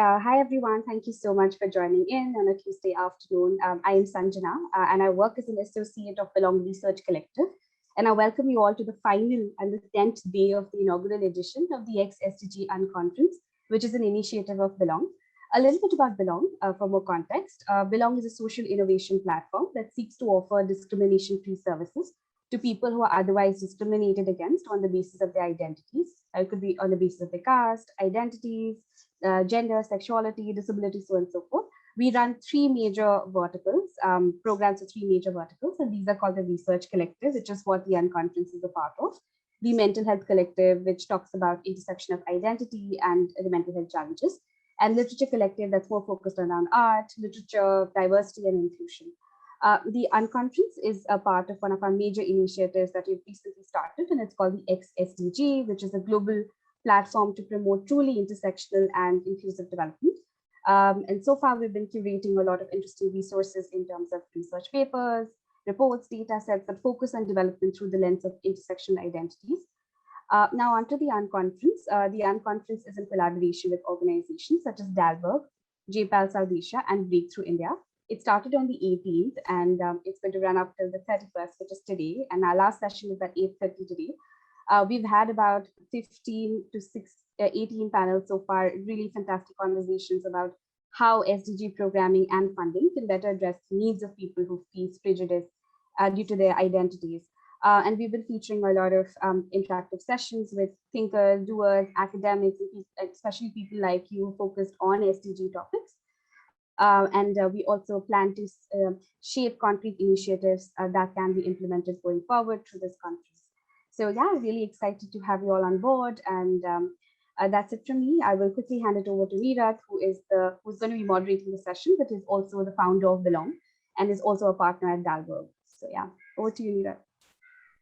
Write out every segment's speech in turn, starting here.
Hi, everyone. Thank you so much for joining in on a Tuesday afternoon. I am Sanjana, and I work as an associate of Belong Research Collective. And I welcome you all to the final and the 10th day of the inaugural edition of the xSDG UnConference, which is an initiative of Belong. A little bit about Belong for more context. Belong is a social innovation platform that seeks to offer discrimination-free services to people who are otherwise discriminated against on the basis of their identities. It could be on the basis of their caste, identities, gender, sexuality, disability, so on and so forth. We run three major verticals, programs with three major verticals, and these are called the Research Collective, which is what the UnConference is a part of. The Mental Health Collective, which talks about intersection of identity and the mental health challenges, and Literature Collective, that's more focused around art, literature, diversity, and inclusion. The UnConference is a part of one of our major initiatives that we've recently started, and it's called the xSDG, which is a global platform to promote truly intersectional and inclusive development. And so far, we've been curating a lot of interesting resources in terms of research papers, reports, data sets that focus on development through the lens of intersectional identities. Now, onto the UnConference. The UnConference is in collaboration with organizations such as Dalberg, JPAL South Asia, and Breakthrough India. It started on the 18th, and it's going to run up till the 31st, which is today. And our last session is at 8:30 today. We've had about 15 to 18 panels so far, really fantastic conversations about how SDG programming and funding can better address the needs of people who face prejudice due to their identities. And we've been featuring a lot of interactive sessions with thinkers, doers, academics, especially people like you focused on SDG topics. And we also plan to shape concrete initiatives that can be implemented going forward through this conference. So yeah, really excited to have you all on board. And that's it from me. I will quickly hand it over to Nirat, who's going to be moderating the session, but is also the founder of Belong and is also a partner at Dalberg. So yeah, over to you,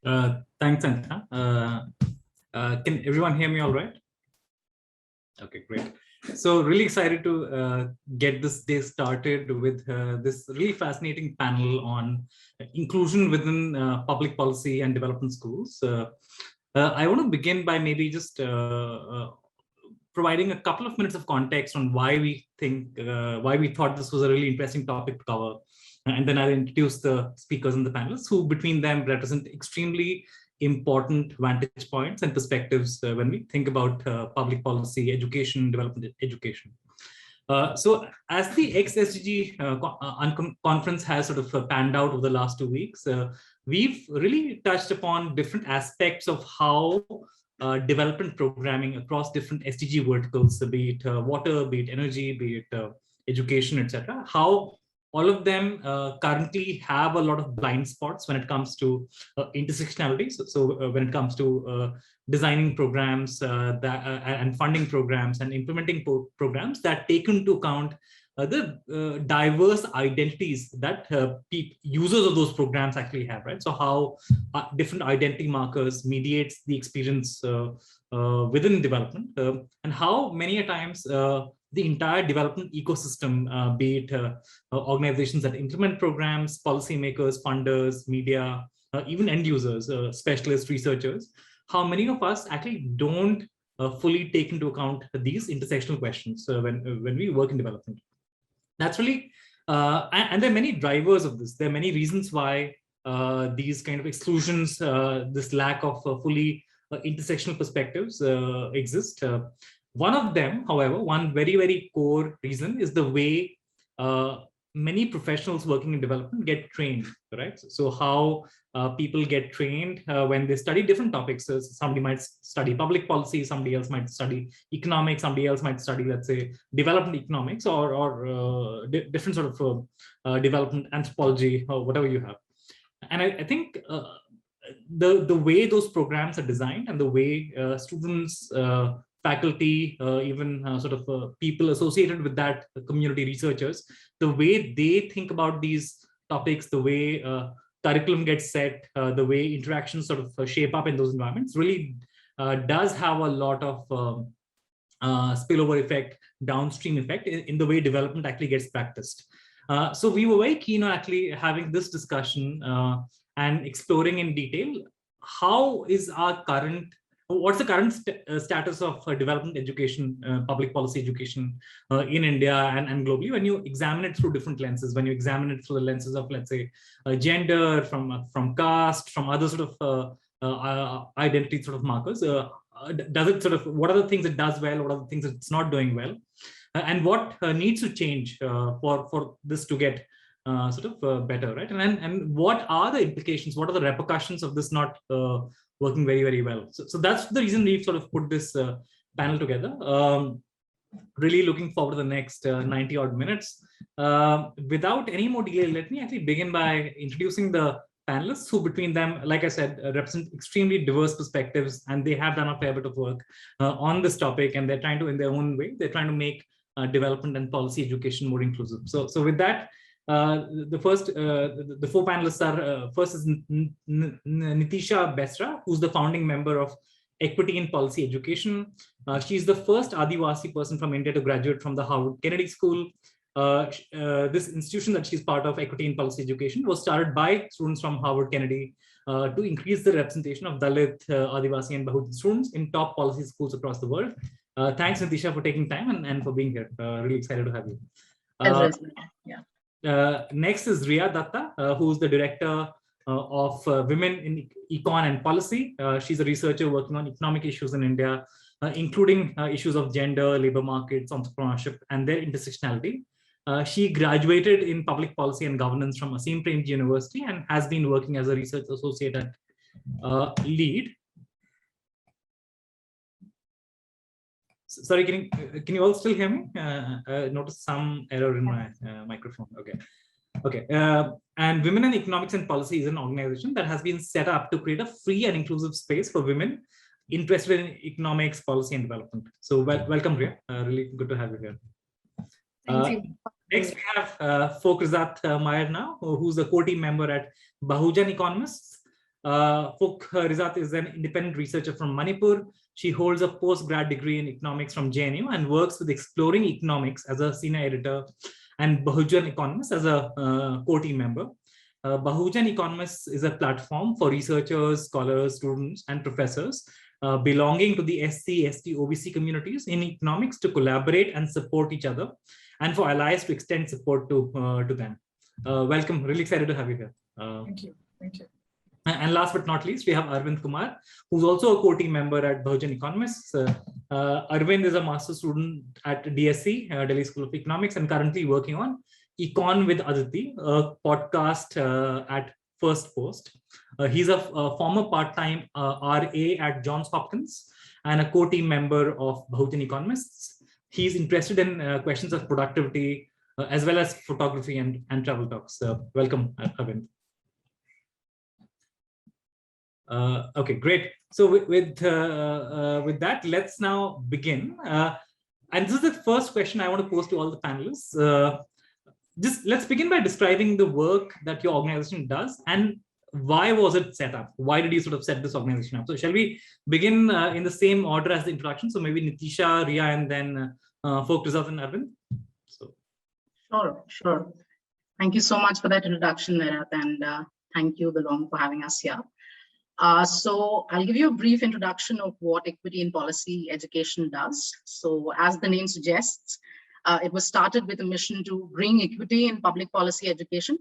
Nirat. Thanks, Anna. Can everyone hear me all right? Okay, great. So really excited to get this day started with this really fascinating panel on inclusion within public policy and development schools. I want to begin by maybe just providing a couple of minutes of context on why we thought this was a really interesting topic to cover. And then I'll introduce the speakers and the panelists, who between them represent extremely important vantage points and perspectives when we think about public policy, education, development education. So as the xSDG conference has sort of panned out over the last 2 weeks, we've really touched upon different aspects of how development programming across different SDG verticals, be it water, be it energy, be it education, etc., how all of them currently have a lot of blind spots when it comes to intersectionality. So when it comes to designing programs and funding programs and implementing programs that take into account the diverse identities that users of those programs actually have, right? So how different identity markers mediates the experience within development, and how many a times the entire development ecosystem, be it organizations that implement programs, policymakers, funders, media, even end users, specialists, researchers, how many of us actually don't fully take into account these intersectional questions when we work in development. That's really, and there are many drivers of this. There are many reasons why these kind of exclusions, this lack of fully intersectional perspectives exist. One of them, however, one very, very core reason is the way many professionals working in development get trained, right? So how people get trained when they study different topics. So somebody might study public policy, somebody else might study economics, somebody else might study, let's say, development economics or different sort of development anthropology or whatever you have. And I think the way those programs are designed and the way students, faculty, even sort of people associated with that, community researchers, the way they think about these topics, the way curriculum gets set, the way interactions sort of shape up in those environments really does have a lot of spillover effect, downstream effect in the way development actually gets practiced. So we were very keen on actually having this discussion and exploring in detail how is our current what's the current status of development education, public policy education in India and globally when you examine it through different lenses, when you examine it through the lenses of, let's say, gender, from caste, from other sort of identity sort of markers? Does it sort of, what are the things it does well, what are the things it's not doing well, and what needs to change for this to get better, right? And what are the implications, what are the repercussions of this not working very, very well? So that's the reason we've sort of put this panel together. Really looking forward to the next 90 odd minutes. Without any more delay, let me actually begin by introducing the panelists, who between them, like I said, represent extremely diverse perspectives, and they have done a fair bit of work on this topic, and they're trying to, in their own way, they're trying to make development and policy education more inclusive. So with that, the four panelists are, first is Neetisha Besra, who's the founding member of Equity in Policy Education. She's the first Adivasi person from India to graduate from the Harvard Kennedy School. This institution that she's part of, Equity in Policy Education, was started by students from Harvard Kennedy to increase the representation of Dalit, Adivasi, and Bahujan students in top policy schools across the world. Thanks, Nitisha, for taking time and for being here. Really excited to have you. Next is Dutta, who's the director of Women in Econ and Policy. She's a researcher working on economic issues in India, including issues of gender, labor markets, entrepreneurship, and their intersectionality. She graduated in public policy and governance from Asim Premji University and has been working as a research associate at LEAD. Sorry, can you all still hear me? I noticed some error in my microphone. Okay. And Women in Economics and Policy is an organization that has been set up to create a free and inclusive space for women interested in economics, policy, and development. So welcome, Ria. Really good to have you here. Thank you. Next, we have Phokrizat Mayirnao, who's a co-team member at Bahujan Economists. Phokrizat is an independent researcher from Manipur. She holds a post-grad degree in economics from JNU and works with Exploring Economics as a senior editor and Bahujan Economists as a co-team member. Bahujan Economists is a platform for researchers, scholars, students, and professors belonging to the SC, ST, OBC communities in economics to collaborate and support each other, and for allies to extend support to them. Welcome, really excited to have you here. Thank you. And last but not least, we have Arvind Kumar, who's also a co-team member at Bahujan Economists. Arvind is a master's student at DSC, Delhi School of Economics, and currently working on Econ with Aditi, a podcast at First Post. He's a former part-time RA at Johns Hopkins and a co-team member of Bahujan Economists. He's interested in questions of productivity, as well as photography and travel talks. Welcome, Arvind. Okay, great. So with that, let's now begin. And this is the first question I want to pose to all the panelists. Just let's begin by describing the work that your organization does and why was it set up? Why did you sort of set this organization up? So shall we begin in the same order as the introduction? So maybe Neetisha, Ria, and then Phokrizat and Arvind. So. Sure. Thank you so much for that introduction, Nirat, and thank you, Belong, for having us here. So I'll give you a brief introduction of what Equity in Policy Education does. So as the name suggests, it was started with a mission to bring equity in public policy education.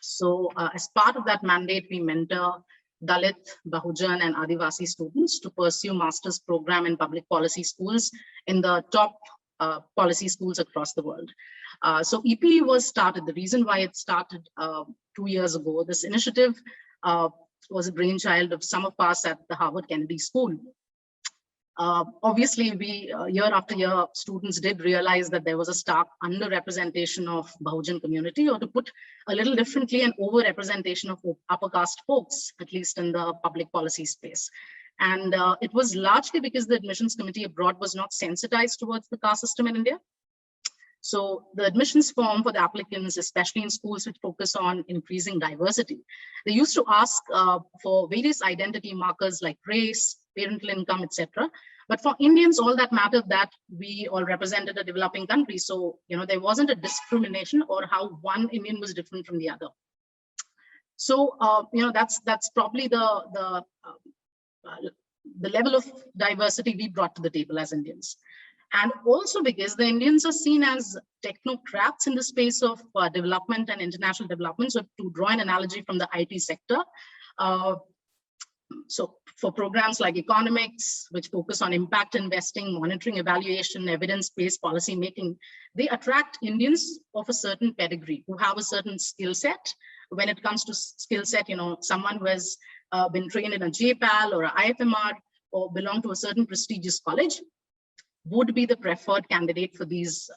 So as part of that mandate, we mentor Dalit, Bahujan, and Adivasi students to pursue master's program in public policy schools in the top policy schools across the world. So EP was started. The reason why it started 2 years ago, this initiative was a brainchild of some of us at the Harvard Kennedy School. Obviously, we year after year, students did realize that there was a stark underrepresentation of Bahujan community, or to put a little differently, an overrepresentation of upper caste folks, at least in the public policy space. And it was largely because the admissions committee abroad was not sensitized towards the caste system in India. So the admissions form for the applicants, especially in schools which focus on increasing diversity, they used to ask for various identity markers like race, parental income, etc. But for Indians, all that mattered that we all represented a developing country. So, there wasn't a discrimination or how one Indian was different from the other. So, that's probably the the level of diversity we brought to the table as Indians. And also because the Indians are seen as technocrats in the space of development and international development. So to draw an analogy from the IT sector, so for programs like economics, which focus on impact investing, monitoring, evaluation, evidence-based policy making, they attract Indians of a certain pedigree who have a certain skill set. When it comes to skill set, someone who has been trained in a JPAL or a IFMR or belong to a certain prestigious college would be the preferred candidate for these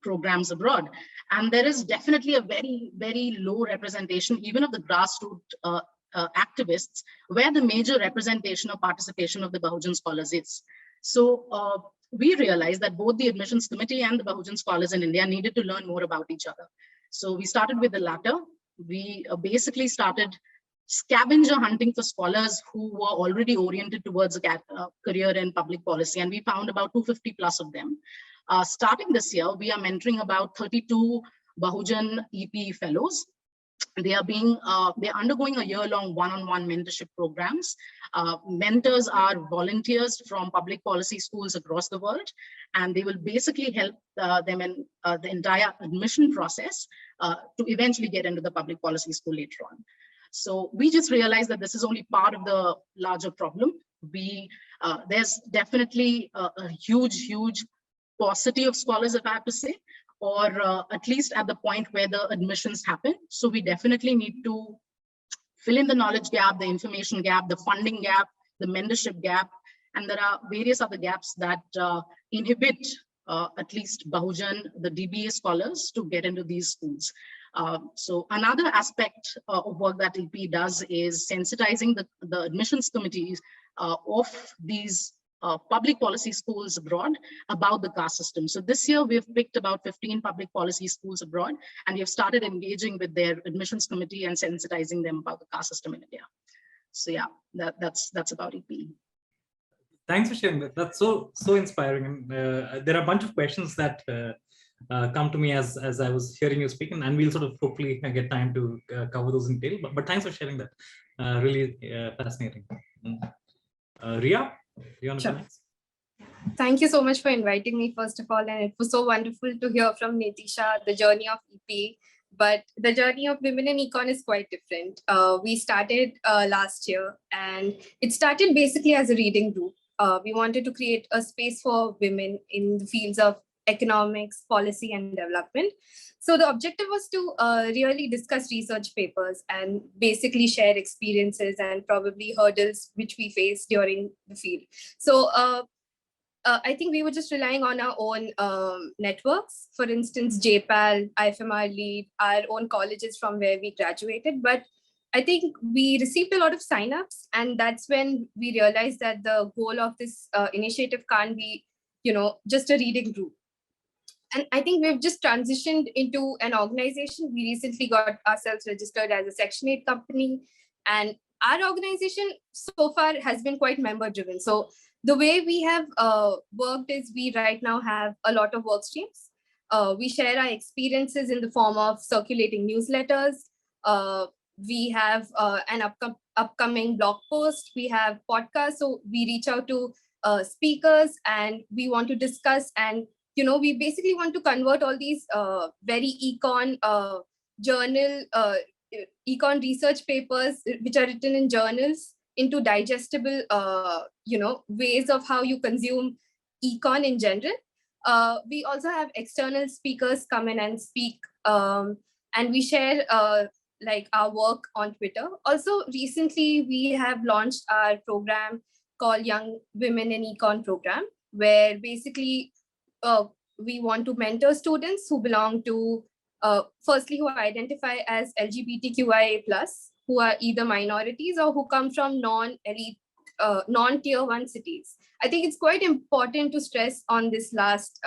programs abroad. And there is definitely a very, very low representation, even of the grassroots activists, where the major representation or participation of the Bahujan scholars is. So we realized that both the admissions committee and the Bahujan scholars in India needed to learn more about each other. So we started with the latter. We basically started scavenger hunting for scholars who were already oriented towards a career in public policy. And we found about 250 plus of them. Starting this year, we are mentoring about 32 Bahujan EP fellows. They are they're undergoing a year-long one-on-one mentorship programs. Mentors are volunteers from public policy schools across the world, and they will basically help them in the entire admission process to eventually get into the public policy school later on. So we just realized that this is only part of the larger problem. There's definitely a huge paucity of scholars, if I have to say, or at least at the point where the admissions happen. So we definitely need to fill in the knowledge gap, the information gap, the funding gap, the mentorship gap, and there are various other gaps that inhibit at least Bahujan, the DBA scholars, to get into these schools. So another aspect of work that EP does is sensitizing the admissions committees of these public policy schools abroad about the caste system. So this year we've picked about 15 public policy schools abroad, and we have started engaging with their admissions committee and sensitizing them about the caste system in India. So yeah, that's about EP. Thanks for sharing that. That's so inspiring. And there are a bunch of questions that come to me as I was hearing you speak, and we'll sort of hopefully get time to cover those in detail. But thanks for sharing that. Really fascinating. Ria, you want to go next? Thank you so much for inviting me, first of all. And it was so wonderful to hear from Neetisha, the journey of EP. But the journey of women in econ is quite different. We started last year, and it started basically as a reading group. We wanted to create a space for women in the fields of economics, policy, and development. So the objective was to really discuss research papers and basically share experiences and probably hurdles which we faced during the field. So I think we were just relying on our own networks, for instance, JPAL, IFMR Lead, our own colleges from where we graduated. But I think we received a lot of signups, and that's when we realized that the goal of this initiative can't be, just a reading group. And I think we've just transitioned into an organization. We recently got ourselves registered as a Section 8 company. And our organization so far has been quite member driven. So the way we have worked is we right now have a lot of work streams. We share our experiences in the form of circulating newsletters. We have an upcoming blog post. We have podcasts. So we reach out to speakers and we want to discuss, and we basically want to convert all these very econ journal, econ research papers, which are written in journals, into digestible, ways of how you consume econ in general. We also have external speakers come in and speak, and we share like our work on Twitter. Also, recently we have launched our program called Young Women in Econ program, where basically we want to mentor students who belong to, firstly, who identify as LGBTQIA+, who are either minorities or who come from non-elite, non-tier 1 cities. I think it's quite important to stress on this last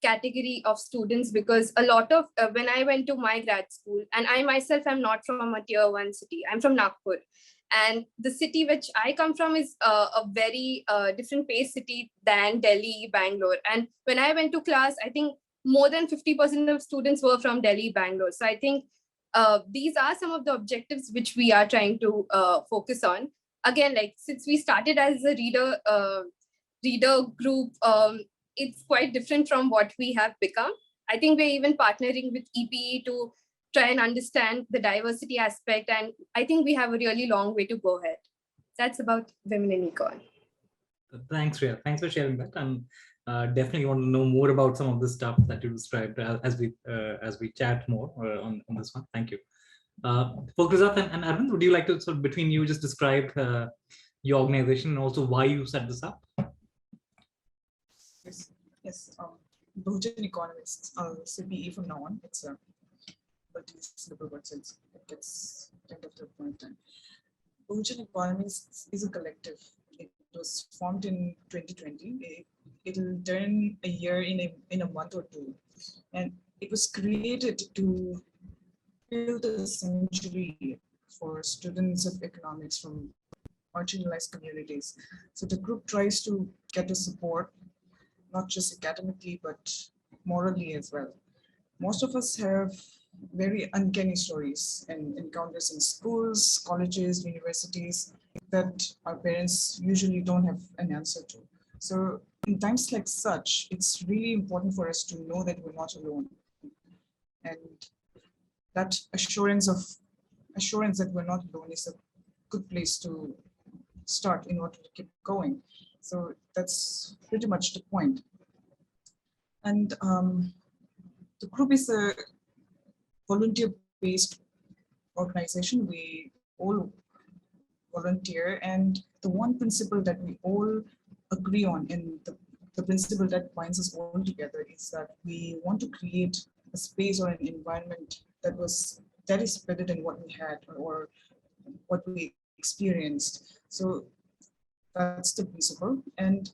category of students, because a lot of, when I went to my grad school, and I myself am not from a tier 1 city, I'm from Nagpur. And the city which I come from is a very different pace city than Delhi, Bangalore. And when I went to class, I think more than 50% of students were from Delhi, Bangalore. So I think these are some of the objectives which we are trying to focus on. again, like since we started as a reader group, it's quite different from what we have become. I think we're even partnering with EPE to try and understand the diversity aspect. And I think we have a really long way to go ahead. That's about women in econ. Thanks, Rhea. Thanks for sharing that. And definitely want to know more about some of the stuff that you described as we chat more on this one. Thank you. Phokrizat and Arvind, would you like to, sort of between you, just describe your organization and also why you set this up? Yes. Bahujan Economists, CPE from now on. It's a multi-syllable word, so it gets kind of the point. Bahujan Economists is a collective. It was formed in 2020. It'll turn a year in a month or two, and it was created to build a sanctuary for students of economics from marginalized communities. So the group tries to get the support, not just academically, but morally as well. Most of us have very uncanny stories and encounters in schools, colleges, universities that our parents usually don't have an answer to. So in times like such, it's really important for us to know that we're not alone. And that assurance that we're not alone is a good place to start in order to keep going. So that's pretty much the point. And the group is a volunteer-based organization. We all volunteer, and the one principle that we all agree on, and the principle that binds us all together, is that we want to create a space or an environment that is better than what we had or what we experienced. So that's the principle. And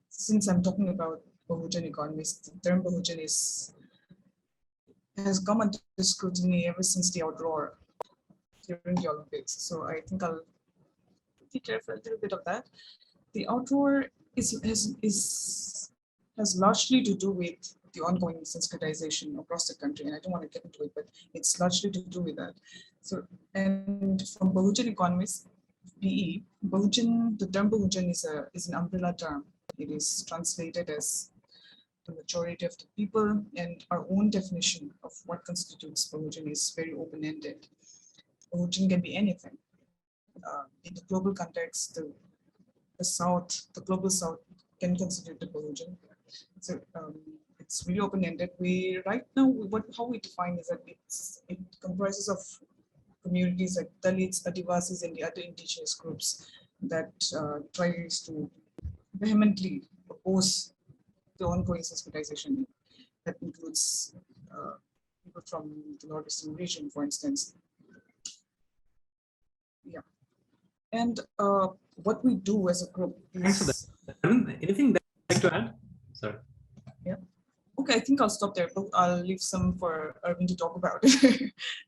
since I'm talking about Bahujan economists, the term Bahujan has come under scrutiny ever since the outroar during the Olympics. So I think I'll be careful a little bit of that. The outroar has largely to do with the ongoing sensitization across the country, and I don't want to get into it, but it's largely to do with that. So, and from Bahujan economists, BE, Bahujan, the term Bahujan is an umbrella term. It is translated as the majority of the people, and our own definition of what constitutes Bahujan is very open-ended. Bahujan can be anything. In the global context, the global South can constitute the Bahujan. So it's really open-ended. We right now, how we define is that it comprises of communities like Dalits, Adivasis, and the other indigenous groups that tries to vehemently oppose the ongoing sensitization. That includes people from the northeastern region, for instance. Yeah, and what we do as a group is. Thanks for that. Anything that you'd like to add? Sorry. Yeah. Okay, I think I'll stop there, but I'll leave some for Arvind to talk about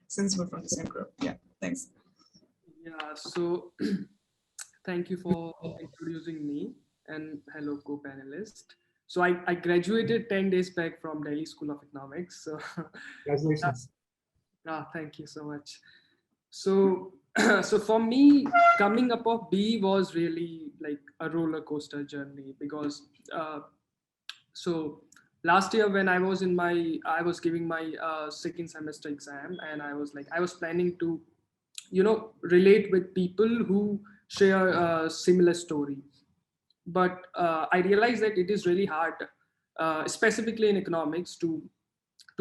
since we're from the same group. Yeah, thanks. Yeah, so thank you for introducing me, and hello co-panelist. So I graduated 10 days back from Delhi School of Economics. So Congratulations. Thank you so much. So so for me, coming up of B was really like a roller coaster journey, because so last year when I was giving my second semester exam, and I was planning to, relate with people who share a similar story. But I realized that it is really hard, specifically in economics, to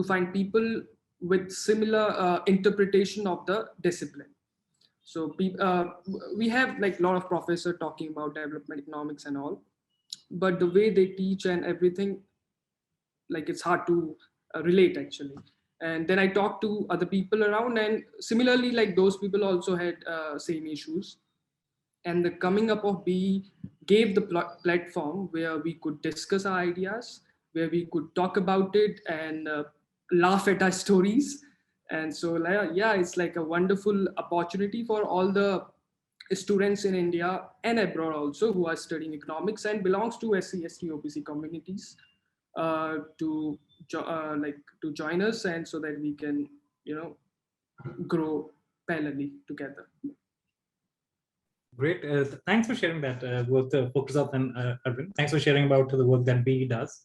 find people with similar interpretation of the discipline. So we have like a lot of professors talking about development economics and all, but the way they teach and everything, like it's hard to relate actually. And then I talked to other people around, and similarly, like those people also had same issues. And the coming up of B gave the platform where we could discuss our ideas, where we could talk about it and laugh at our stories. And so yeah, it's like a wonderful opportunity for all the students in India and abroad also who are studying economics and belongs to SC, ST, OBC communities to join us, and so that we can, grow parallelly together. Great. Thanks for sharing that, both Phokrizat and Arvind. Thanks for sharing about the work that BE does.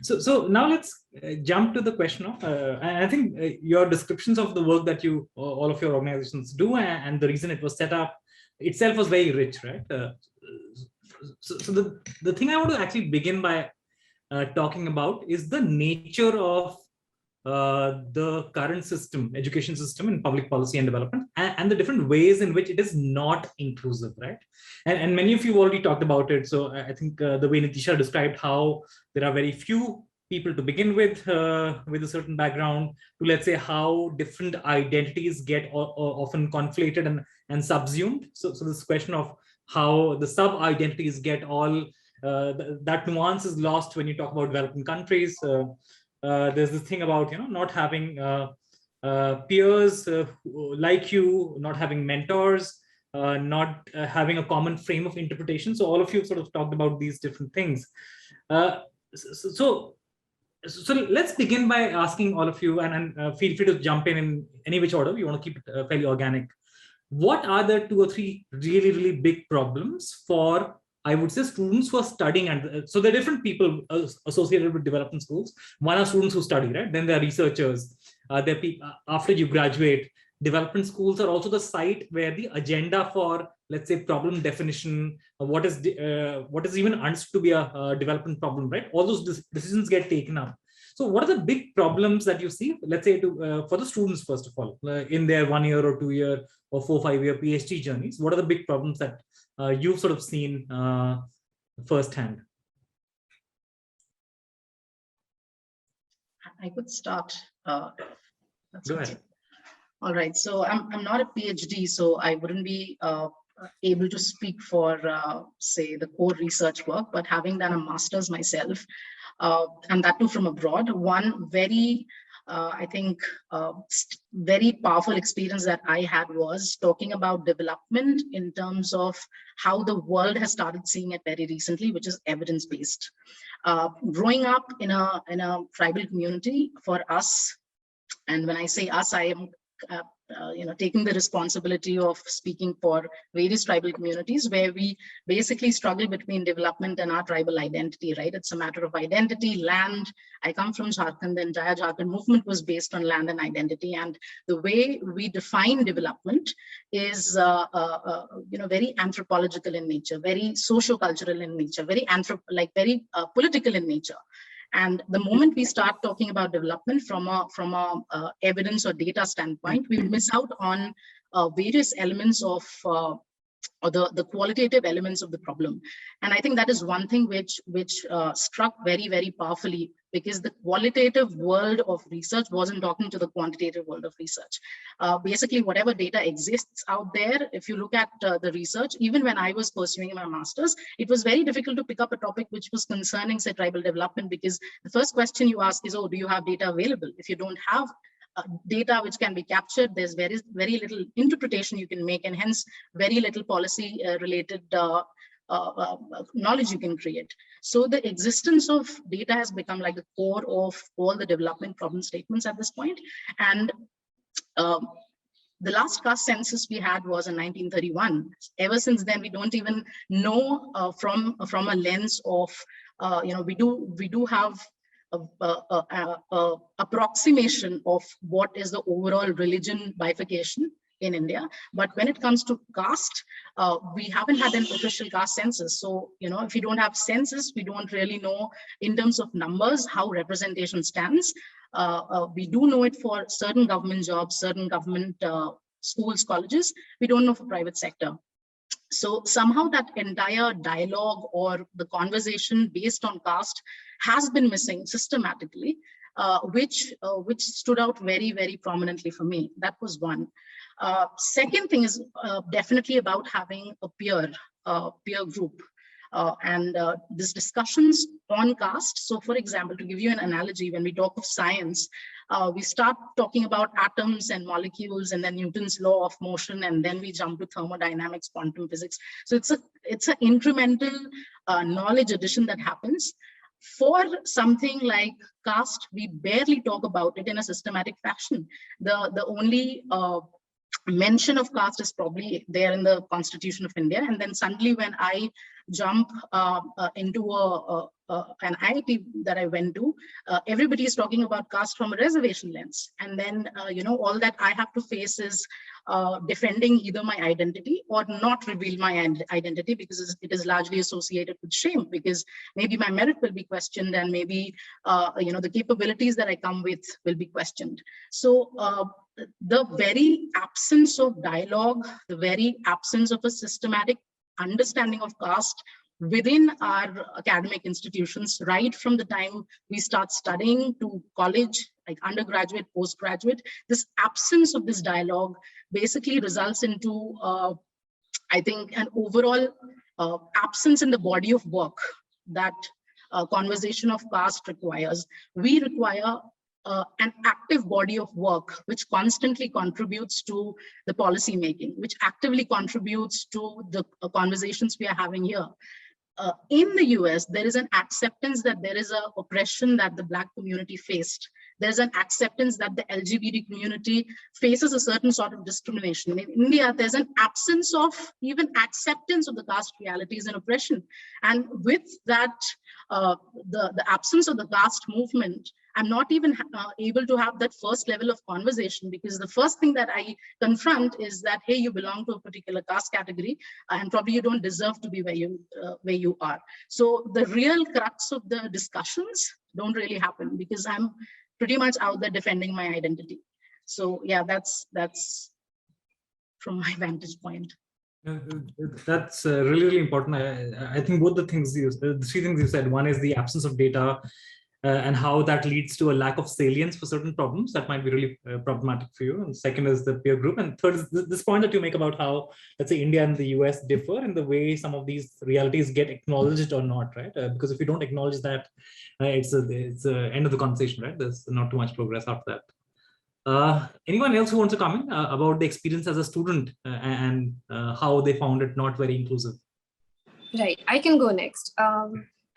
So now let's jump to the question of, I think your descriptions of the work that you, all of your organizations do, and the reason it was set up itself was very rich, right? So the thing I want to actually begin by talking about is the nature of the current system, education system in public policy and development, and the different ways in which it is not inclusive, right? And many of you already talked about it. So I think the way Neetisha described how there are very few people to begin with a certain background, to let's say how different identities get often conflated and subsumed. So this question of how the sub-identities get all, that nuance is lost when you talk about developing countries. There's this thing about not having peers like you, not having mentors, not having a common frame of interpretation. So all of you sort of talked about these different things. So let's begin by asking all of you, and feel free to jump in any which order. You want to keep it fairly organic. What are the 2 or 3 really big problems for, I would say, students who are studying? And so there are different people associated with development schools. One are students who study, right? Then there are researchers. There are people after you graduate. Development schools are also the site where the agenda for, let's say, problem definition, what is even understood to be a development problem, right? All those decisions get taken up. So what are the big problems that you see, let's say, for the students, first of all, in their 1 year or 2 year or 4 or 5 year PhD journeys? What are the big problems that you've sort of seen firsthand? I could start. Go ahead. All right. So I'm not a PhD, so I wouldn't be able to speak for, say, the core research work, but having done a master's myself, and that too from abroad, one very, I think, very powerful experience that I had was talking about development in terms of how the world has started seeing it very recently, which is evidence-based. Growing up in a tribal community, for us, and when I say us, I am taking the responsibility of speaking for various tribal communities, where we basically struggle between development and our tribal identity, right? It's a matter of identity, land. I come from Jharkhand. The entire Jharkhand movement was based on land and identity. And the way we define development is, very anthropological in nature, very socio-cultural in nature, very political in nature. And the moment we start talking about development from a evidence or data standpoint, we miss out on various elements of or the qualitative elements of the problem. And I think that is one thing which struck very, very powerfully, because the qualitative world of research wasn't talking to the quantitative world of research. Basically, whatever data exists out there, if you look at the research, even when I was pursuing my master's, it was very difficult to pick up a topic which was concerning, say, tribal development, because the first question you ask is, oh, do you have data available? If you don't have data which can be captured, there's very little interpretation you can make, and hence very little policy related knowledge you can create. So the existence of data has become like the core of all the development problem statements at this point. And the last caste census we had was in 1931. Ever since then, we don't even know from a lens of, we do have approximation of what is the overall religion bifurcation in India. But when it comes to caste, we haven't had an official caste census. So, if you don't have census, we don't really know in terms of numbers how representation stands. We do know it for certain government jobs, certain government schools, colleges. We don't know for private sector. So somehow that entire dialogue or the conversation based on caste has been missing systematically, which stood out very, very prominently for me. That was one. Second thing is definitely about having a peer group. And these discussions on caste. So for example, to give you an analogy, when we talk of science, we start talking about atoms and molecules and then Newton's law of motion, and then we jump to thermodynamics, quantum physics. So it's an incremental knowledge addition that happens. For something like caste, we barely talk about it in a systematic fashion. The only mention of caste is probably there in the Constitution of India. And then suddenly when I jump into an IIT that I went to, everybody is talking about caste from a reservation lens. And then, all that I have to face is defending either my identity or not reveal my identity, because it is largely associated with shame, because maybe my merit will be questioned, and maybe, the capabilities that I come with will be questioned. So the very absence of dialogue, the very absence of a systematic understanding of caste within our academic institutions, right from the time we start studying to college, like undergraduate, postgraduate, this absence of this dialogue basically results into, I think, an overall absence in the body of work that conversation of caste requires. We require an active body of work which constantly contributes to the policy making, which actively contributes to the conversations we are having here. In the US, there is an acceptance that there is an oppression that the Black community faced. There's an acceptance that the LGBT community faces a certain sort of discrimination. In India, there's an absence of even acceptance of the caste realities and oppression. And with that, the absence of the caste movement, I'm not even able to have that first level of conversation, because the first thing that I confront is that, hey, you belong to a particular caste category, and probably you don't deserve to be where you are. So the real crux of the discussions don't really happen, because I'm pretty much out there defending my identity. So yeah, that's from my vantage point. That's really, really important. I think both the three things you said. One is the absence of data, and how that leads to a lack of salience for certain problems that might be really problematic for you. And second is the peer group. And third is this point that you make about how, let's say, India and the US differ in the way some of these realities get acknowledged or not, right? Because if you don't acknowledge that, it's the end of the conversation, right? There's not too much progress after that. Anyone else who wants to comment about the experience as a student and how they found it not very inclusive? Right, I can go next.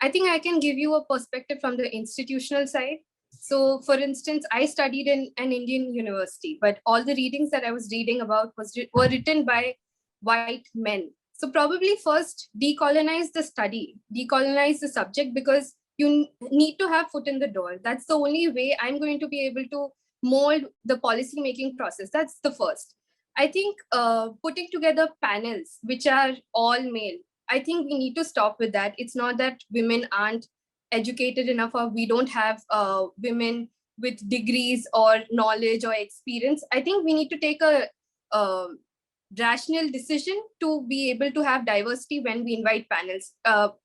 I think I can give you a perspective from the institutional side. So for instance, I studied in an Indian university, but all the readings that I was reading about were written by white men. So probably first decolonize the study, decolonize the subject, because you need to have foot in the door. That's the only way I'm going to be able to mold the policy making process. That's the first. I think putting together panels which are all male, I think we need to stop with that. It's not that women aren't educated enough, or we don't have women with degrees or knowledge or experience. I think we need to take a rational decision to be able to have diversity when we invite panels.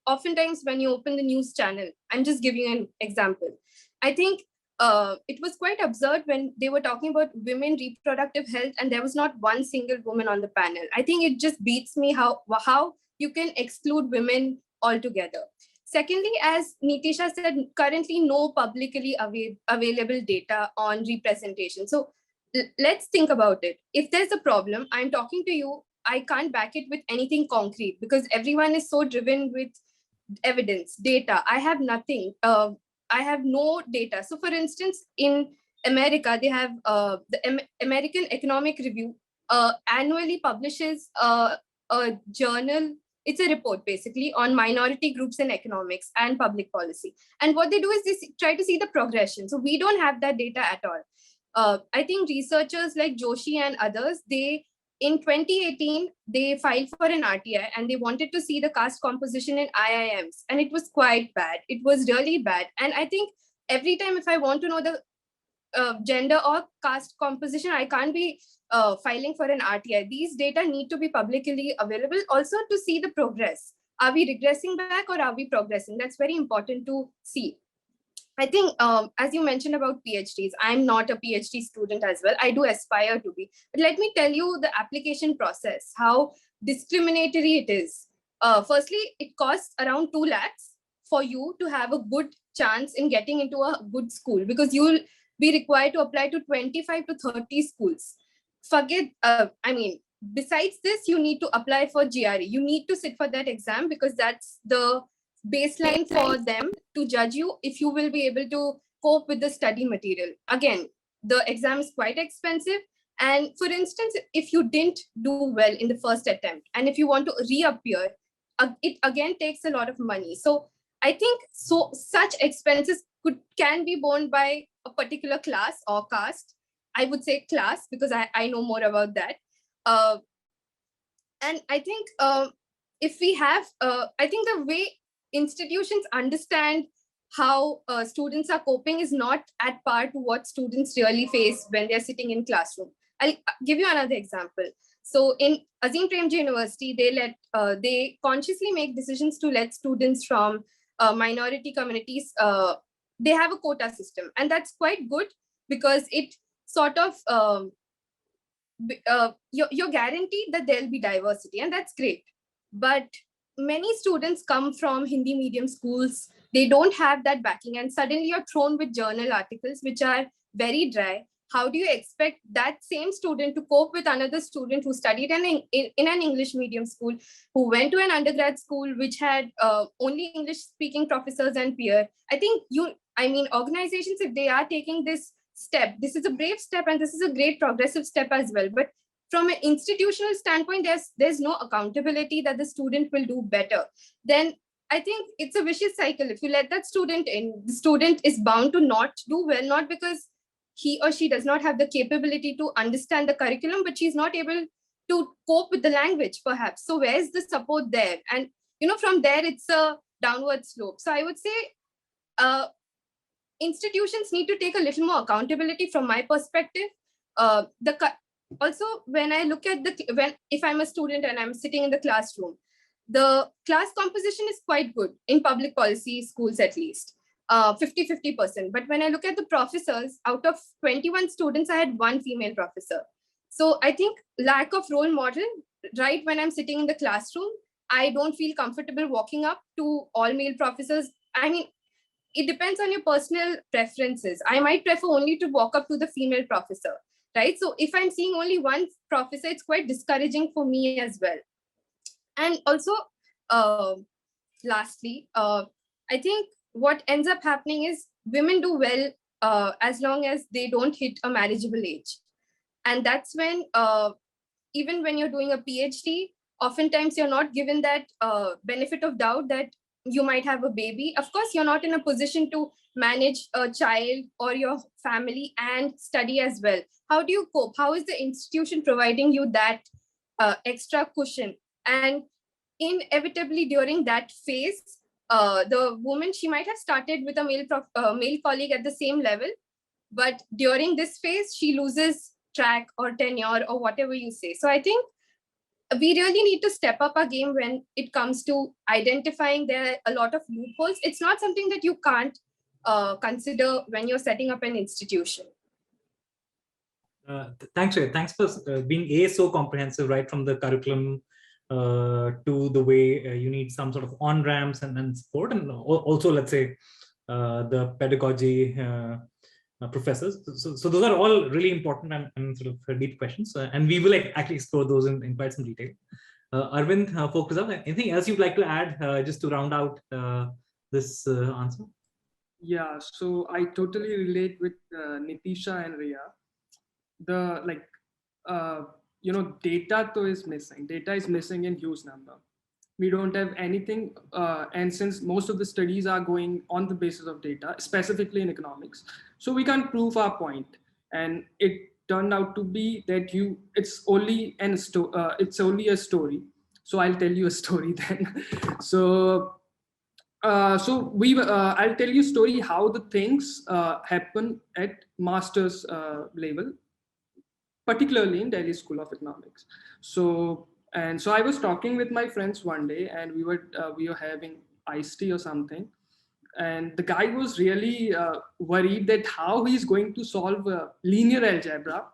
Oftentimes when you open the news channel, I'm just giving an example. I think it was quite absurd when they were talking about women reproductive health and there was not one single woman on the panel. I think it just beats me how you can exclude women altogether. Secondly, as Neetisha said, currently no publicly available data on representation. So let's think about it. If there's a problem, I'm talking to you, I can't back it with anything concrete because everyone is so driven with evidence, data. I have nothing. I have no data. So for instance, in America, they have the American Economic Review annually publishes a journal. It's a report basically on minority groups in economics and public policy. And what they do is they try to see the progression. So we don't have that data at all. I think researchers like Joshi and others, in 2018, they filed for an RTI and they wanted to see the caste composition in IIMs. And it was quite bad. It was really bad. And I think every time if I want to know the gender or caste composition, I can't be filing for an RTI. These data need to be publicly available also to see the progress. Are we regressing back or are we progressing? That's very important to see. I think, as you mentioned about PhDs, I'm not a PhD student as well. I do aspire to be. But let me tell you the application process, how discriminatory it is. Firstly, it costs around 2 lakhs for you to have a good chance in getting into a good school because you'll be required to apply to 25 to 30 schools. Besides this, you need to apply for GRE. You need to sit for that exam because that's the baseline for them to judge you if you will be able to cope with the study material. Again, the exam is quite expensive And for instance, if you didn't do well in the first attempt, and if you want to reappear, it again takes a lot of money. So I think such expenses can be borne by a particular class or caste. I would say class, because I know more about that. And I think if we have, I think the way institutions understand how students are coping is not at par to what students really face when they're sitting in classroom. I'll give you another example. So in Azim Premji University, they consciously make decisions to let students from minority communities, they have a quota system. And that's quite good, because it sort of, you're guaranteed that there'll be diversity, and that's great. But many students come from Hindi medium schools. They don't have that backing, and suddenly you're thrown with journal articles which are very dry. How do you expect that same student to cope with another student who studied in an English medium school, who went to an undergrad school which had only English speaking professors and peer? I think organizations, if they are taking this step, this is a brave step, and this is a great progressive step as well. But from an institutional standpoint, there's no accountability that the student will do better. Then I think it's a vicious cycle. If you let that student in, the student is bound to not do well, not because he or she does not have the capability to understand the curriculum, but she's not able to cope with the language, perhaps. So where's the support there? And from there, it's a downward slope. So I would say institutions need to take a little more accountability from my perspective. Also, when I look at if I'm a student and I'm sitting in the classroom, the class composition is quite good in public policy schools, at least 50-50%. But when I look at the professors, out of 21 students, I had one female professor. So I think lack of role model, right when I'm sitting in the classroom, I don't feel comfortable walking up to all male professors. I mean, it depends on your personal preferences. I might prefer only to walk up to the female professor, right? So if I'm seeing only one professor, it's quite discouraging for me as well. And also, lastly, I think what ends up happening is women do well as long as they don't hit a marriageable age. And that's when, even when you're doing a PhD, oftentimes you're not given that benefit of doubt that you might have a baby. Of course, you're not in a position to manage a child or your family and study as well. How do you cope? How is the institution providing you that extra cushion? And inevitably during that phase, the woman, she might have started with a male colleague at the same level, but during this phase, she loses track or tenure or whatever you say. So I think we really need to step up our game when it comes to identifying there are a lot of loopholes. It's not something that you can't consider when you're setting up an institution. Thanks, Ray. Thanks for being so comprehensive, right from the curriculum to the way you need some sort of on-ramps and support, and also, let's say, the pedagogy professors. So those are all really important and sort of deep questions, and we will actually explore those in quite some detail. Arvind, Phokrizat, anything else you'd like to add just to round out this answer? Yeah, so I totally relate with Neetisha and Ria. Data though is missing. Data is missing in huge number. We don't have anything, and since most of the studies are going on the basis of data, specifically in economics, so we can't prove our point. And it turned out to be that it's only a story. So I'll tell you a story then. I'll tell you a story how the things happen at master's level, particularly in Delhi School of Economics. So I was talking with my friends one day, and we were having iced tea or something, and the guy was really worried that how he's going to solve linear algebra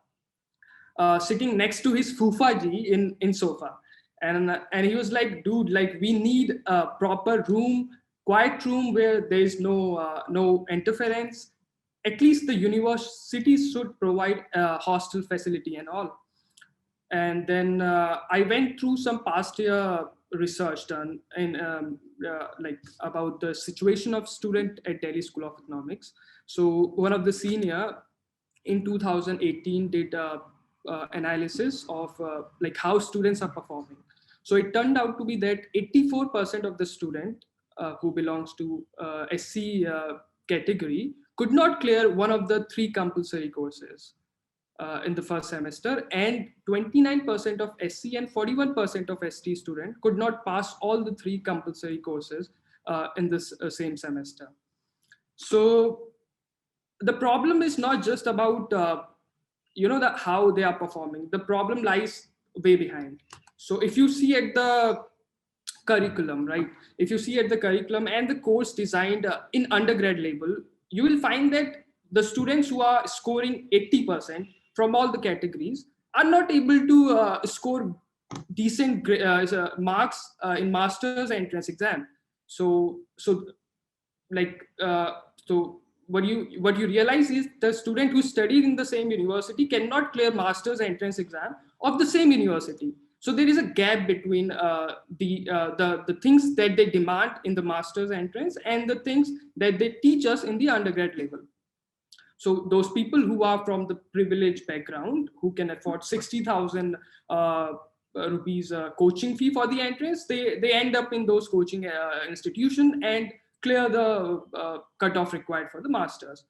sitting next to his fufaji in sofa, and he was like, dude, like we need a proper room, quiet room where there is no interference. At least the universities should provide hostel facility and all. And then I went through some past year research done about the situation of student at Delhi School of Economics. So one of the senior in 2018 did analysis of like how students are performing. So it turned out to be that 84% of the student who belongs to SC category could not clear one of the 3 compulsory courses in the first semester, and 29% of SC and 41% of ST student could not pass all the 3 compulsory courses in this same semester. So the problem is not just about how they are performing. The problem lies way behind. So if you see at the curriculum, right? If you see at the curriculum and the course designed in undergrad level, you will find that the students who are scoring 80% from all the categories are not able to score decent marks in master's entrance exam. So what you realize is the student who studied in the same university cannot clear master's entrance exam of the same university. So there is a gap between the things that they demand in the master's entrance and the things that they teach us in the undergrad level. So those people who are from the privileged background, who can afford 60,000 rupees coaching fee for the entrance, they end up in those coaching institution and clear the cutoff required for the masters,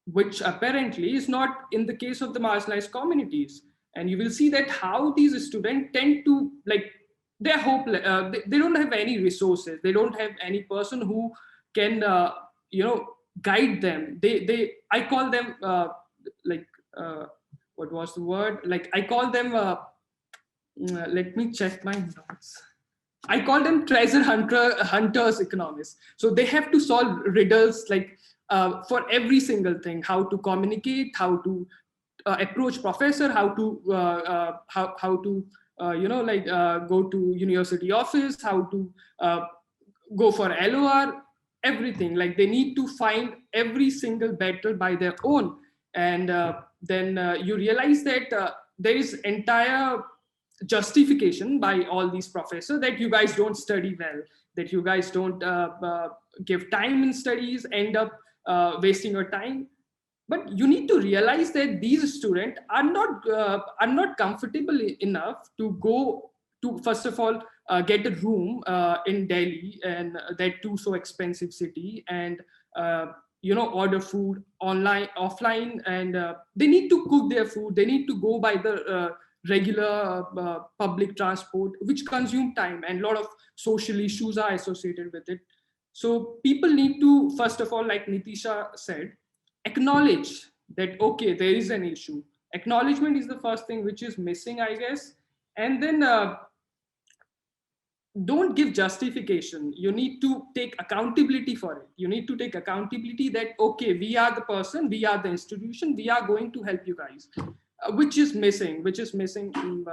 which apparently is not in the case of the marginalized communities. And you will see that how these students tend to, like, they're hopeless. They don't have any resources. They don't have any person who can, guide them. I call them what was the word? Like, I call them, let me check my notes. I call them treasure hunters economists. So they have to solve riddles like for every single thing: how to communicate, how to approach professor, how to go to university office, how to go for LOR, everything. Like, they need to find every single battle by their own. And then you realize that there is entire justification by all these professors that you guys don't study well, that you guys don't give time in studies, end up wasting your time. But you need to realize that these students are not comfortable enough to go to, first of all, get a room in Delhi, and that too so expensive city, and order food online, offline, and they need to cook their food. They need to go by the regular public transport, which consume time, and a lot of social issues are associated with it. So people need to, first of all, like Neetisha said, acknowledge that, okay, there is an issue. Acknowledgement is the first thing which is missing, I guess. And then don't give justification. You need to take accountability for it. You need to take accountability that, okay, we are the person, we are the institution, we are going to help you guys, which is missing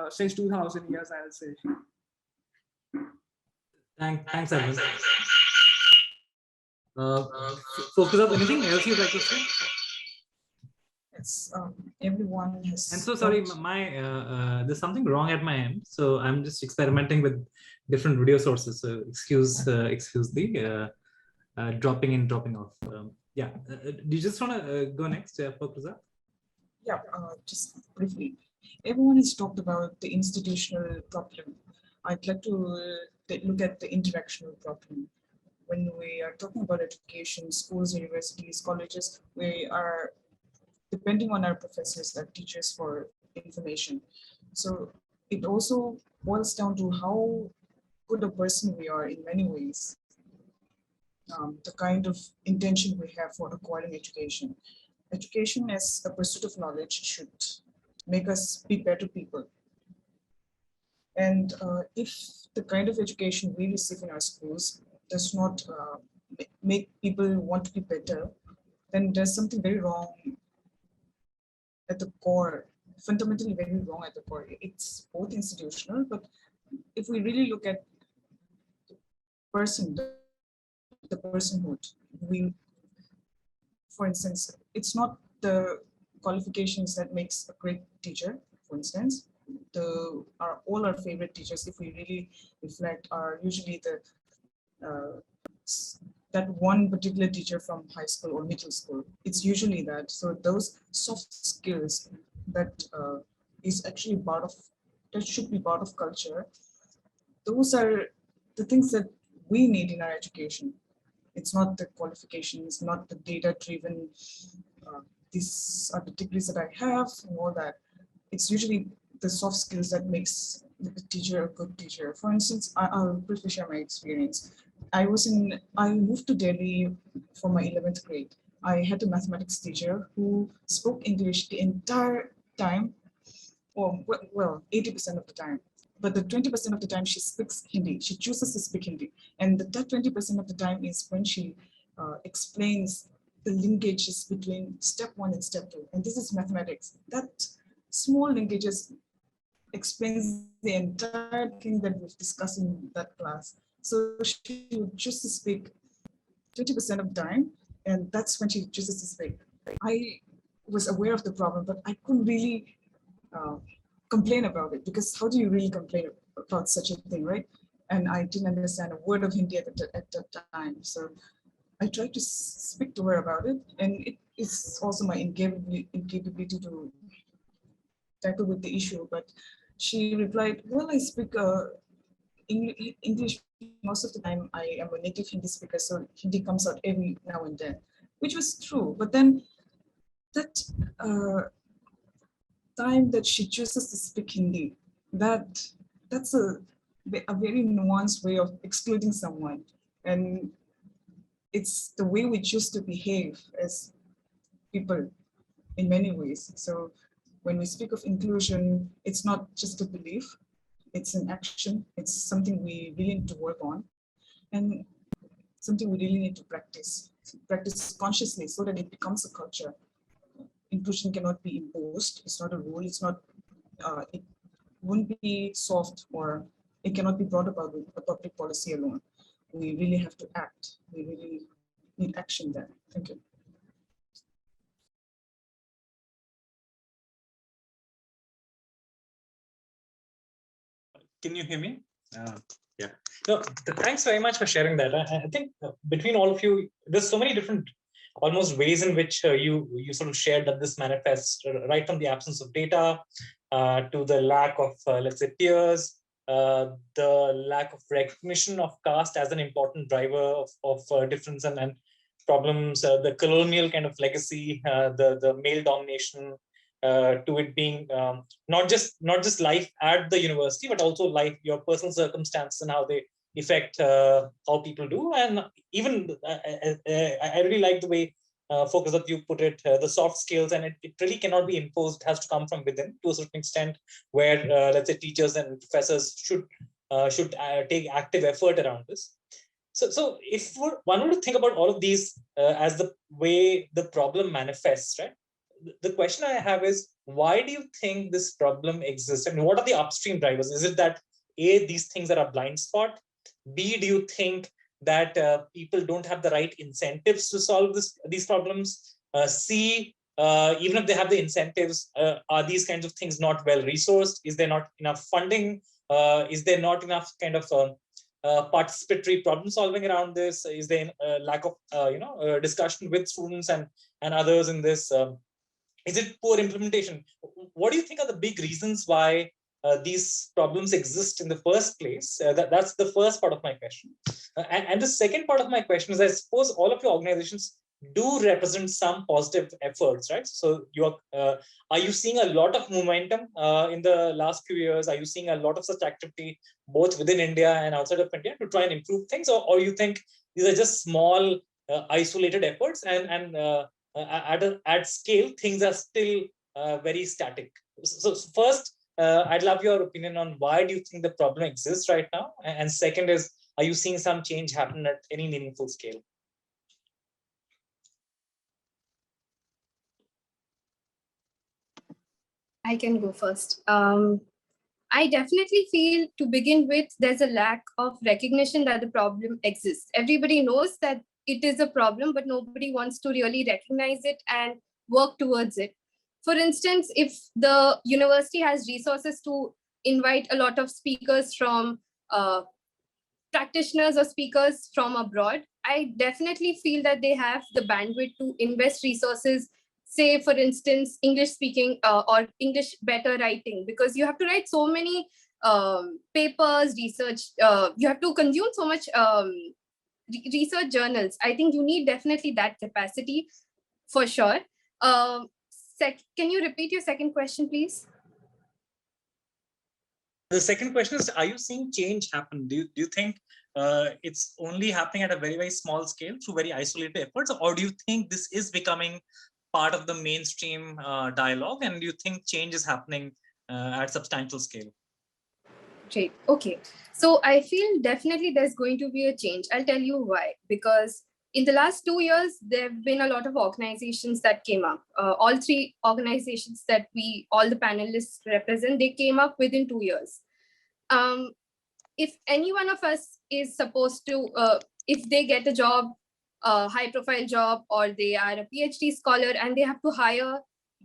since 2000 years, I'll say. Thanks, Arvind. Phokrizat, anything else you'd like to say? Yes, everyone has. I'm so sorry, there's something wrong at my end, so I'm just experimenting with different video sources. So excuse the dropping in, dropping off. Do you just want to go next, Phokrizat? Yeah, just briefly. Everyone has talked about the institutional problem. I'd like to look at the interactional problem. When we are talking about education, schools, universities, colleges, we are depending on our professors, our teachers for information. So it also boils down to how good a person we are in many ways. The kind of intention we have for acquiring education. Education as a pursuit of knowledge should make us be better people. And if the kind of education we receive in our schools does not make people want to be better, then there's something very wrong at the core, fundamentally very wrong at the core. It's both institutional, but if we really look at the person, the personhood, for instance, it's not the qualifications that makes a great teacher, for instance. All our favorite teachers, if we really reflect, are usually that one particular teacher from high school or middle school. It's usually that. So those soft skills that is actually part of, that should be part of culture. Those are the things that we need in our education. It's not the qualifications, not the data-driven, these are the degrees that I have, and all that. It's usually the soft skills that makes the teacher a good teacher. For instance, I'll briefly share my experience. I moved to Delhi for my 11th grade. I had a mathematics teacher who spoke English the entire time, or well, 80% of the time. But the 20% of the time she speaks Hindi. She chooses to speak Hindi. And that 20% of the time is when she explains the linkages between step 1 and step 2. And this is mathematics. That small linkages explains the entire thing that we've discussed in that class. So she would choose to speak 20% of the time, and that's when she chooses to speak. I was aware of the problem, but I couldn't really complain about it, because how do you really complain about such a thing, right? And I didn't understand a word of Hindi at that time. So I tried to speak to her about it, and it is also my incapability to tackle with the issue. But she replied, well, I speak English most of the time. I am a native Hindi speaker, so Hindi comes out every now and then, which was true. But then that time that she chooses to speak Hindi, that's a very nuanced way of excluding someone. And it's the way we choose to behave as people in many ways. So when we speak of inclusion, it's not just a belief, it's an action. It's something we really need to work on, and something we really need to practice consciously, so that it becomes a culture. Inclusion cannot be imposed. It's not a rule. It's not, it won't be soft, or it cannot be brought about with a public policy alone. We really have to act. We really need action there. Thank you. Can you hear me? Yeah. No, thanks very much for sharing that. I think between all of you, there's so many different almost ways in which you sort of shared that this manifests, right from the absence of data to the lack of, let's say, peers, the lack of recognition of caste as an important driver of difference and problems, the colonial kind of legacy, the male domination, to it being not just life at the university, but also life, your personal circumstances and how they affect how people do. And even I really like the way Phokrizat you put it, the soft skills, and it really cannot be imposed. It has to come from within to a certain extent, where let's say teachers and professors should take active effort around this. So if one were to think about all of these as the way the problem manifests, right? The question I have is, why do you think this problem exists? I mean, what are the upstream drivers? Is it that A, these things are a blind spot? B, do you think that people don't have the right incentives to solve these problems? C, even if they have the incentives, are these kinds of things not well resourced? Is there not enough funding? Is there not enough kind of participatory problem solving around this? Is there a lack of discussion with students and others in this? Is it poor implementation? What do you think are the big reasons why these problems exist in the first place? That's the first part of my question. And the second part of my question is, I suppose all of your organizations do represent some positive efforts, right? So are you seeing a lot of momentum in the last few years? Are you seeing a lot of such activity both within India and outside of India to try and improve things? Or you think these are just small isolated efforts and at scale, things are still very static? So first, I'd love your opinion on why do you think the problem exists right now? And second is, are you seeing some change happen at any meaningful scale? I can go first. I definitely feel, to begin with, there's a lack of recognition that the problem exists. Everybody knows that it is a problem, but nobody wants to really recognize it and work towards it. For instance, if the university has resources to invite a lot of speakers from practitioners or speakers from abroad, I definitely feel that they have the bandwidth to invest resources say, for instance, English speaking or English better writing, because you have to write so many papers, research, you have to consume so much research journals. I think you need definitely that capacity for sure. Can you repeat your second question, please? The second question is, are you seeing change happen? Do you think it's only happening at a very, very small scale through very isolated efforts, or do you think this is becoming part of the mainstream dialogue, and do you think change is happening at substantial scale? Great. Okay. So I feel definitely there's going to be a change. I'll tell you why. Because in the last 2 years, there have been a lot of organizations that came up. All three organizations that all the panelists represent, they came up within 2 years. If any one of us is supposed to, if they get a job, a high profile job, or they are a PhD scholar and they have to hire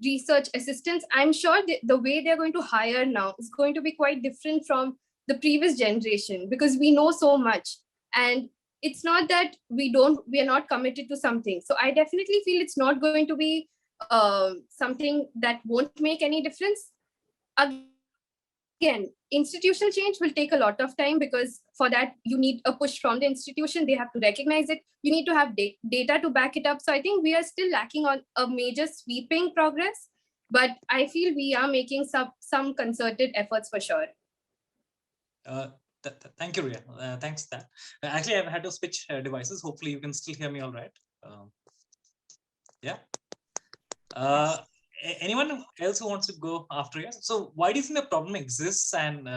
research assistants, I'm sure the way they're going to hire now is going to be quite different from the previous generation, because we know so much. And it's not that we are not committed to something. So I definitely feel it's not going to be something that won't make any difference. Again, institutional change will take a lot of time, because for that you need a push from the institution. They have to recognize it. You need to have data to back it up. So I think we are still lacking on a major sweeping progress, but I feel we are making some concerted efforts for sure. Thank you, Ria. Thanks for that. Actually, I've had to switch devices. Hopefully you can still hear me all right. Yeah. Anyone else who wants to go after you? So why do you think the problem exists, and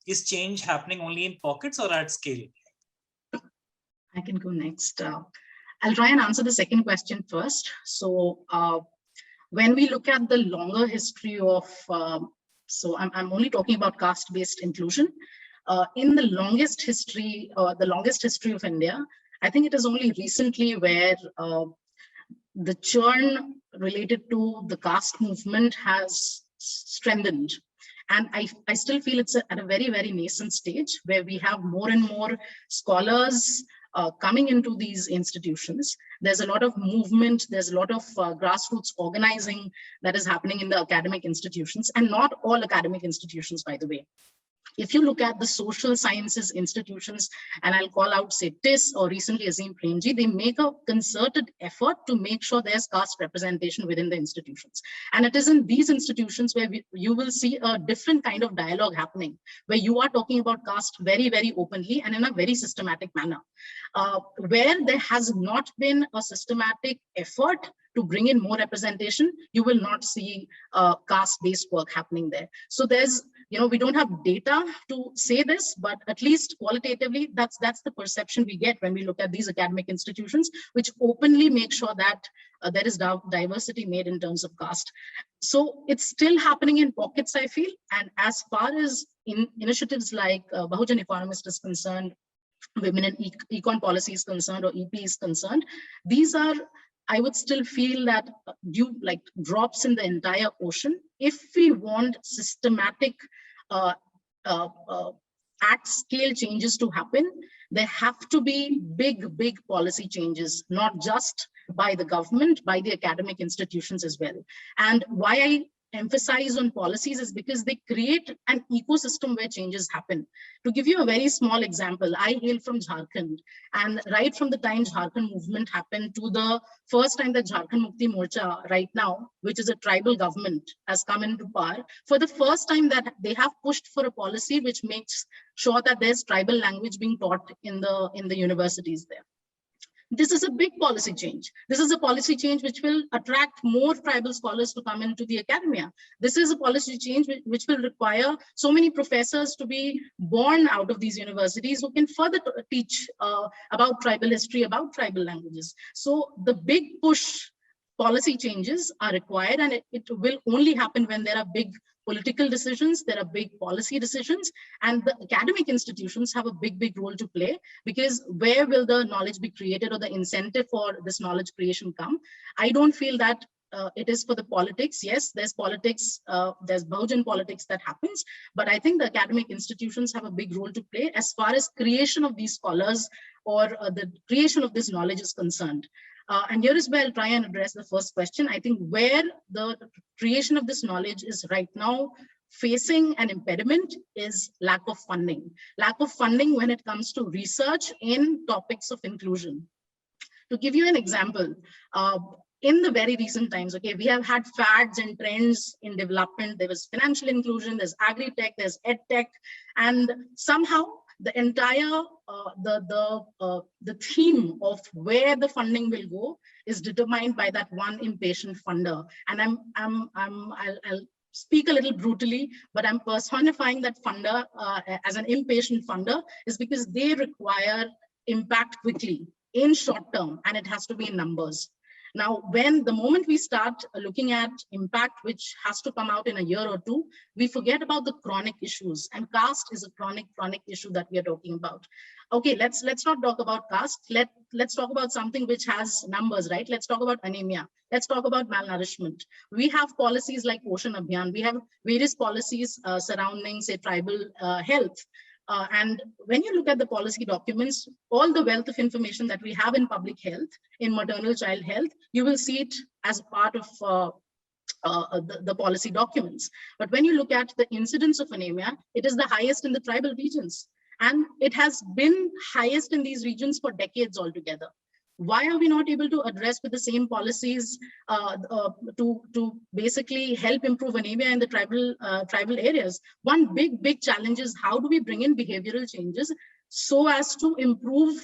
is change happening only in pockets or at scale? I can go next. I'll try and answer the second question first. So when we look at the longer history of, so I'm only talking about caste-based inclusion. In the longest history of India, I think it is only recently where the churn related to the caste movement has strengthened. And I still feel it's at a very, very nascent stage, where we have more and more scholars coming into these institutions. There's a lot of movement, there's a lot of grassroots organizing that is happening in the academic institutions, and not all academic institutions, by the way. If you look at the social sciences institutions, and I'll call out, say, TIS or recently Azim Premji, they make a concerted effort to make sure there's caste representation within the institutions. And it is in these institutions where you will see a different kind of dialogue happening, where you are talking about caste very, very openly and in a very systematic manner. Where there has not been a systematic effort to bring in more representation, you will not see caste-based work happening there. So there's, we don't have data to say this, but at least qualitatively, that's the perception we get when we look at these academic institutions, which openly make sure that there is diversity made in terms of caste. So it's still happening in pockets, I feel. And as far as initiatives like Bahujan Economist is concerned, Women in Econ Policy is concerned, or EP is concerned, these are, I would still feel that like drops in the entire ocean. If we want systematic at-scale changes to happen, there have to be big policy changes, not just by the government, by the academic institutions as well. And why I emphasize on policies is because they create an ecosystem where changes happen. To give you a very small example, I hail from Jharkhand, and right from the time Jharkhand movement happened to the first time that Jharkhand Mukti Morcha right now, which is a tribal government, has come into power, for the first time that they have pushed for a policy which makes sure that there's tribal language being taught in the universities there. This is a big policy change. This is a policy change which will attract more tribal scholars to come into the academia. This is a policy change which will require so many professors to be born out of these universities who can further teach about tribal history, about tribal languages. So the big push policy changes are required, and it will only happen when there are big political decisions, there are big policy decisions, and the academic institutions have a big role to play, because where will the knowledge be created, or the incentive for this knowledge creation come? I don't feel that it is for the politics. Yes, there's politics, there's Bahujan politics that happens, but I think the academic institutions have a big role to play as far as creation of these scholars or the creation of this knowledge is concerned. And here is where I'll try and address the first question. I think where the creation of this knowledge is right now facing an impediment is lack of funding. Lack of funding when it comes to research in topics of inclusion. To give you an example, in the very recent times, okay, we have had fads and trends in development. There was financial inclusion, there's agri-tech, there's ed-tech, and somehow the entire the theme of where the funding will go is determined by that one impatient funder. And I'll speak a little brutally, but I'm personifying that funder as an impatient funder is because they require impact quickly in short term, and it has to be in numbers. Now, when the moment we start looking at impact, which has to come out in a year or two, we forget about the chronic issues, and caste is a chronic issue that we are talking about. Okay, let's not talk about caste. Let's talk about something which has numbers, right? Let's talk about anemia. Let's talk about malnourishment. We have policies like Poshan Abhiyan. We have various policies surrounding, say, tribal health. And when you look at the policy documents, all the wealth of information that we have in public health, in maternal child health, you will see it as part of the policy documents. But when you look at the incidence of anemia, it is the highest in the tribal regions. And it has been highest in these regions for decades altogether. Why are we not able to address with the same policies to basically help improve anemia in the tribal areas? One big challenge is how do we bring in behavioral changes so as to improve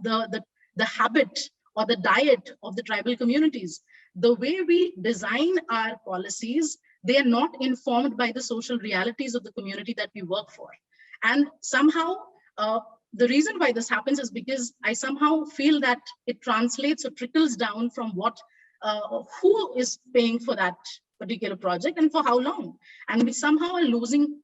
the habit or the diet of the tribal communities? The way we design our policies, they are not informed by the social realities of the community that we work for. And somehow, the reason why this happens is because I somehow feel that it translates or trickles down from what, who is paying for that particular project and for how long. And we somehow are losing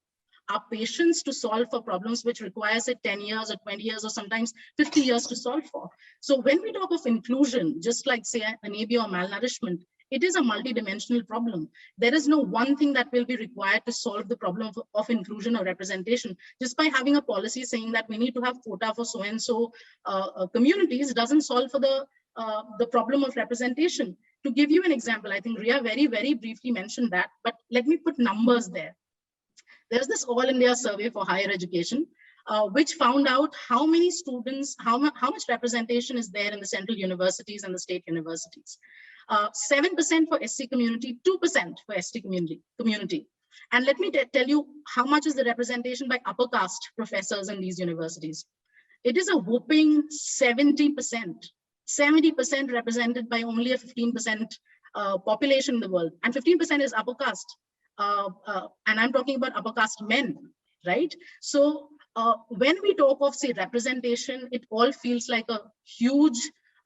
our patience to solve for problems which requires it 10 years or 20 years or sometimes 50 years to solve for. So when we talk of inclusion, just like say anemia or malnourishment, it is a multidimensional problem. There is no one thing that will be required to solve the problem of inclusion or representation. Just by having a policy saying that we need to have quota for so-and-so communities doesn't solve for the problem of representation. To give you an example, I think Ria very briefly mentioned that, but let me put numbers there. There's this All India survey for higher education, which found out how many students, how much representation is there in the central universities and the state universities. 7% for SC community, 2% for ST community. And let me tell you how much is the representation by upper caste professors in these universities. It is a whopping 70%. 70% represented by only a 15% population in the world. And 15% is upper caste. And I'm talking about upper caste men, right? So when we talk of, say, representation, it all feels like a huge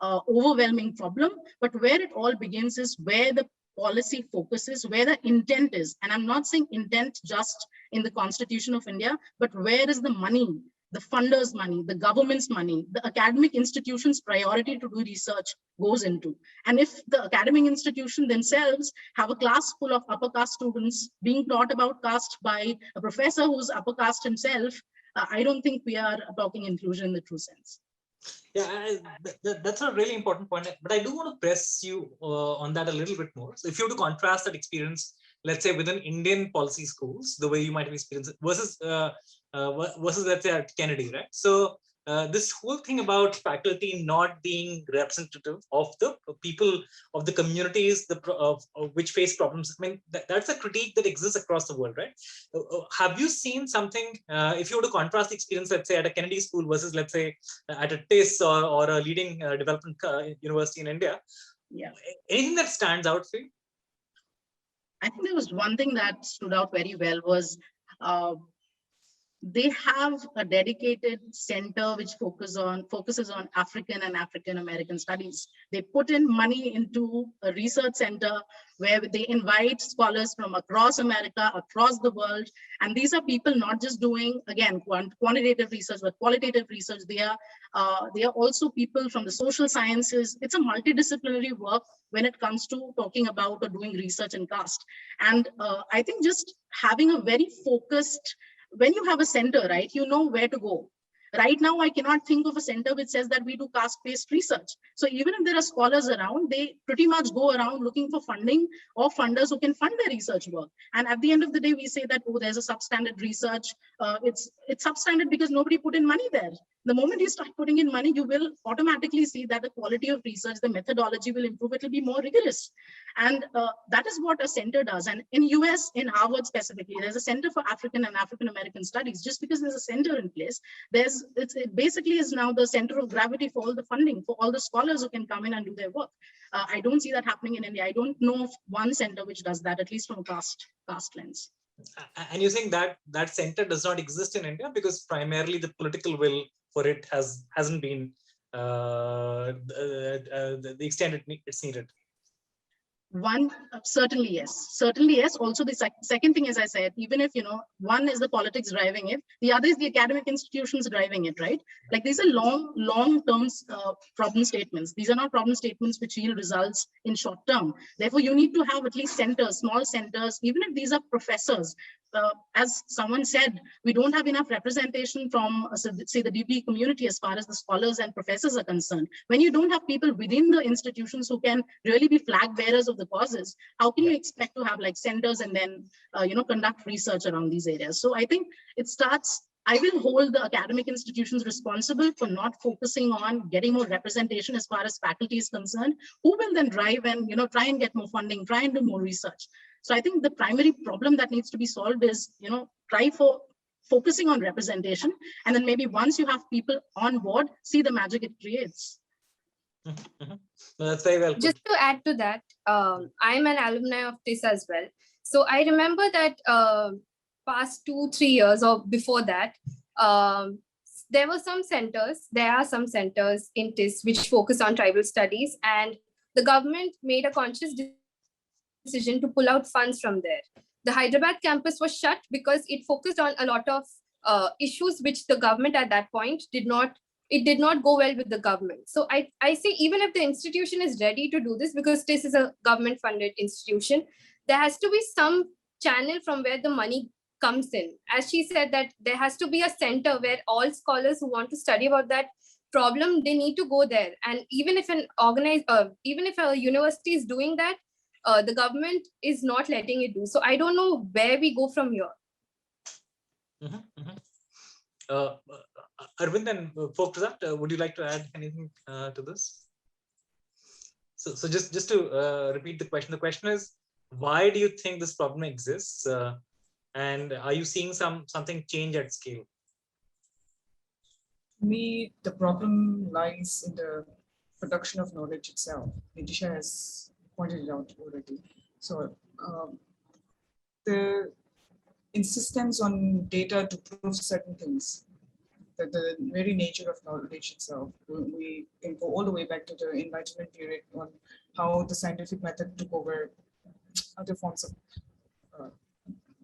overwhelming problem, but where it all begins is where the policy focuses, where the intent is. And I'm not saying intent just in the Constitution of India, but where is the money, the funders' money, the government's money, the academic institutions' priority to do research goes into. And if the academic institution themselves have a class full of upper caste students being taught about caste by a professor who's upper caste himself, I don't think we are talking inclusion in the true sense. Yeah, that's a really important point, but I do want to press you on that a little bit more. So if you were to contrast that experience, let's say within Indian policy schools, the way you might have experienced it versus let's say at Kennedy, right? So this whole thing about faculty not being representative of the people of the communities which face problems. I mean, that's a critique that exists across the world, right? Have you seen something, if you were to contrast the experience, let's say at a Kennedy school versus, let's say, at a TIS or a leading development university in India, yeah, anything that stands out for you? I think there was one thing that stood out very well was they have a dedicated center which focuses on African and African American studies. They put in money into a research center where they invite scholars from across America, across the world. And these are people not just doing, again, quantitative research, but qualitative research. They are also people from the social sciences. It's a multidisciplinary work when it comes to talking about or doing research in caste. And I think just having a very focused, when you have a center, right, you know where to go. Right now, I cannot think of a center which says that we do caste-based research. So even if there are scholars around, they pretty much go around looking for funding or funders who can fund their research work. And at the end of the day, we say that, oh, there's a substandard research. It's substandard because nobody put in money there. The moment you start putting in money, you will automatically see that the quality of research, the methodology will improve. It will be more rigorous. And that is what a center does. And in US, in Harvard specifically, there's a Center for African and African American Studies. Just because there's a center in place, it basically is now the center of gravity for all the funding, for all the scholars who can come in and do their work. I don't see that happening in India. I don't know of one center which does that, at least from a caste lens. And you think that that center does not exist in India because primarily the political will for it hasn't been the extent it's needed? One, certainly yes. Also, the second thing, as I said, even if, one is the politics driving it, the other is the academic institutions driving it, right? Like these are long-term problem statements. These are not problem statements which yield results in short term. Therefore, you need to have at least centers, small centers, even if these are professors. As someone said, we don't have enough representation from, say, the DB community as far as the scholars and professors are concerned. When you don't have people within the institutions who can really be flag bearers of the causes, how can you expect to have like centers and then, conduct research around these areas? So I think it starts, I will hold the academic institutions responsible for not focusing on getting more representation as far as faculty is concerned, who will then drive and, try and get more funding, try and do more research. So I think the primary problem that needs to be solved is, try for focusing on representation. And then maybe once you have people on board, see the magic it creates. Mm-hmm. No, that's very well put. Just to add to that, I'm an alumni of this as well. So I remember that past 2-3 years or before that, there are some centers in TIS which focus on tribal studies, and the government made a conscious decision to pull out funds from there. The Hyderabad campus was shut because it focused on a lot of issues which the government at that point did not go well with the government. So I say, even if the institution is ready to do this, because this is a government funded institution, there has to be some channel from where the money comes in. As she said, that there has to be a center where all scholars who want to study about that problem, they need to go there. And even if even if a university is doing that, the government is not letting it do. So I don't know where we go from here. Arvind and Phokrizat, would you like to add anything to this? So just to repeat the question. The question is, why do you think this problem exists? And are you seeing something change at scale? For me, the problem lies in the production of knowledge itself. Neetisha has pointed it out already. So the insistence on data to prove certain things, the very nature of knowledge itself. We can go all the way back to the Enlightenment period on how the scientific method took over other forms of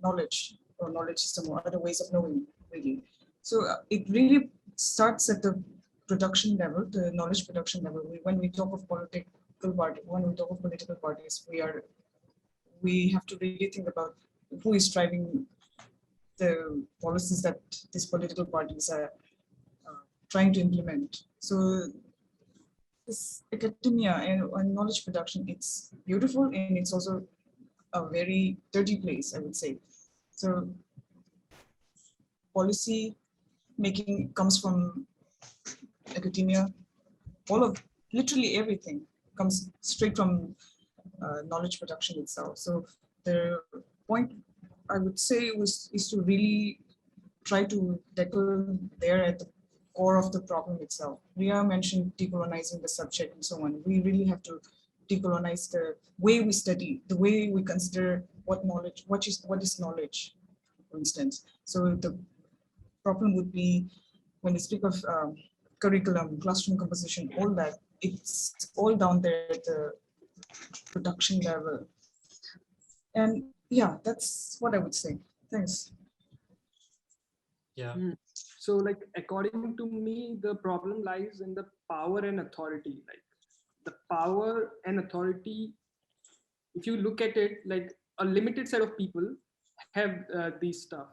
knowledge or knowledge system or other ways of knowing, really. So it really starts at the production level, the knowledge production level. When we talk of political parties, we have to really think about who is driving the policies that these political parties are trying to implement. So this academia and knowledge production, it's beautiful, and it's also a very dirty place, I would say. So policy making comes from academia. Literally everything comes straight from knowledge production itself. So the point I would say is to really try to tackle there at the core of the problem itself. Ria mentioned decolonizing the subject and so on. We really have to decolonize the way we study, the way we consider what is knowledge, for instance. So the problem would be when we speak of curriculum, classroom composition, all that, it's all down there at the production level. And yeah, that's what I would say. Thanks. Yeah. So like, according to me, the problem lies in the power and authority. Like the power and authority, if you look at it, like a limited set of people have these stuff.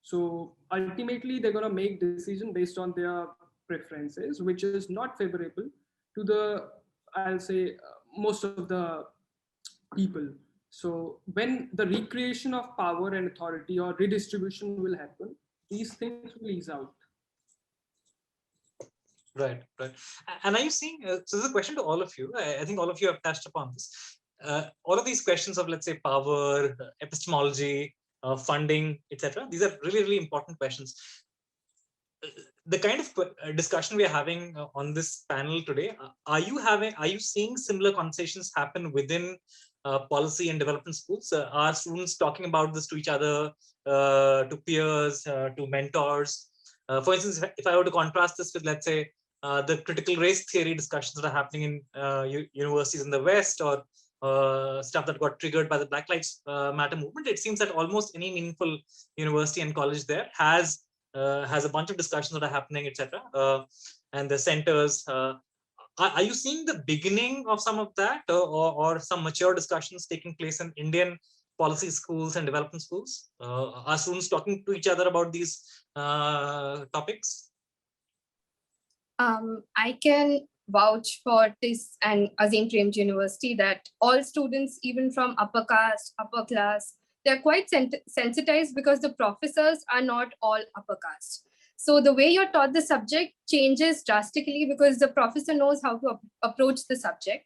So ultimately, they're going to make decision based on their preferences, which is not favorable to the, I'll say, most of the people. So when the recreation of power and authority or redistribution will happen, these things will ease out. Right, right. And are you seeing, so this is a question to all of you. I think all of you have touched upon this. All of these questions of, let's say, power, epistemology, funding, etc. These are really, really important questions. The kind of discussion we are having on this panel today, are you seeing similar conversations happen within policy and development schools? Are students talking about this to each other, to peers, to mentors? For instance, if I were to contrast this with, let's say, the critical race theory discussions that are happening in universities in the West, or stuff that got triggered by the Black Lives Matter movement, it seems that almost any meaningful university and college there has a bunch of discussions that are happening, etc. And the centers. Are you seeing the beginning of some of that, or some mature discussions taking place in Indian policy schools and development schools? Are students talking to each other about these topics? I can vouch for this and Azim Premji University that all students, even from upper caste, upper class, they're quite sensitized because the professors are not all upper caste. So the way you're taught the subject changes drastically because the professor knows how to approach the subject.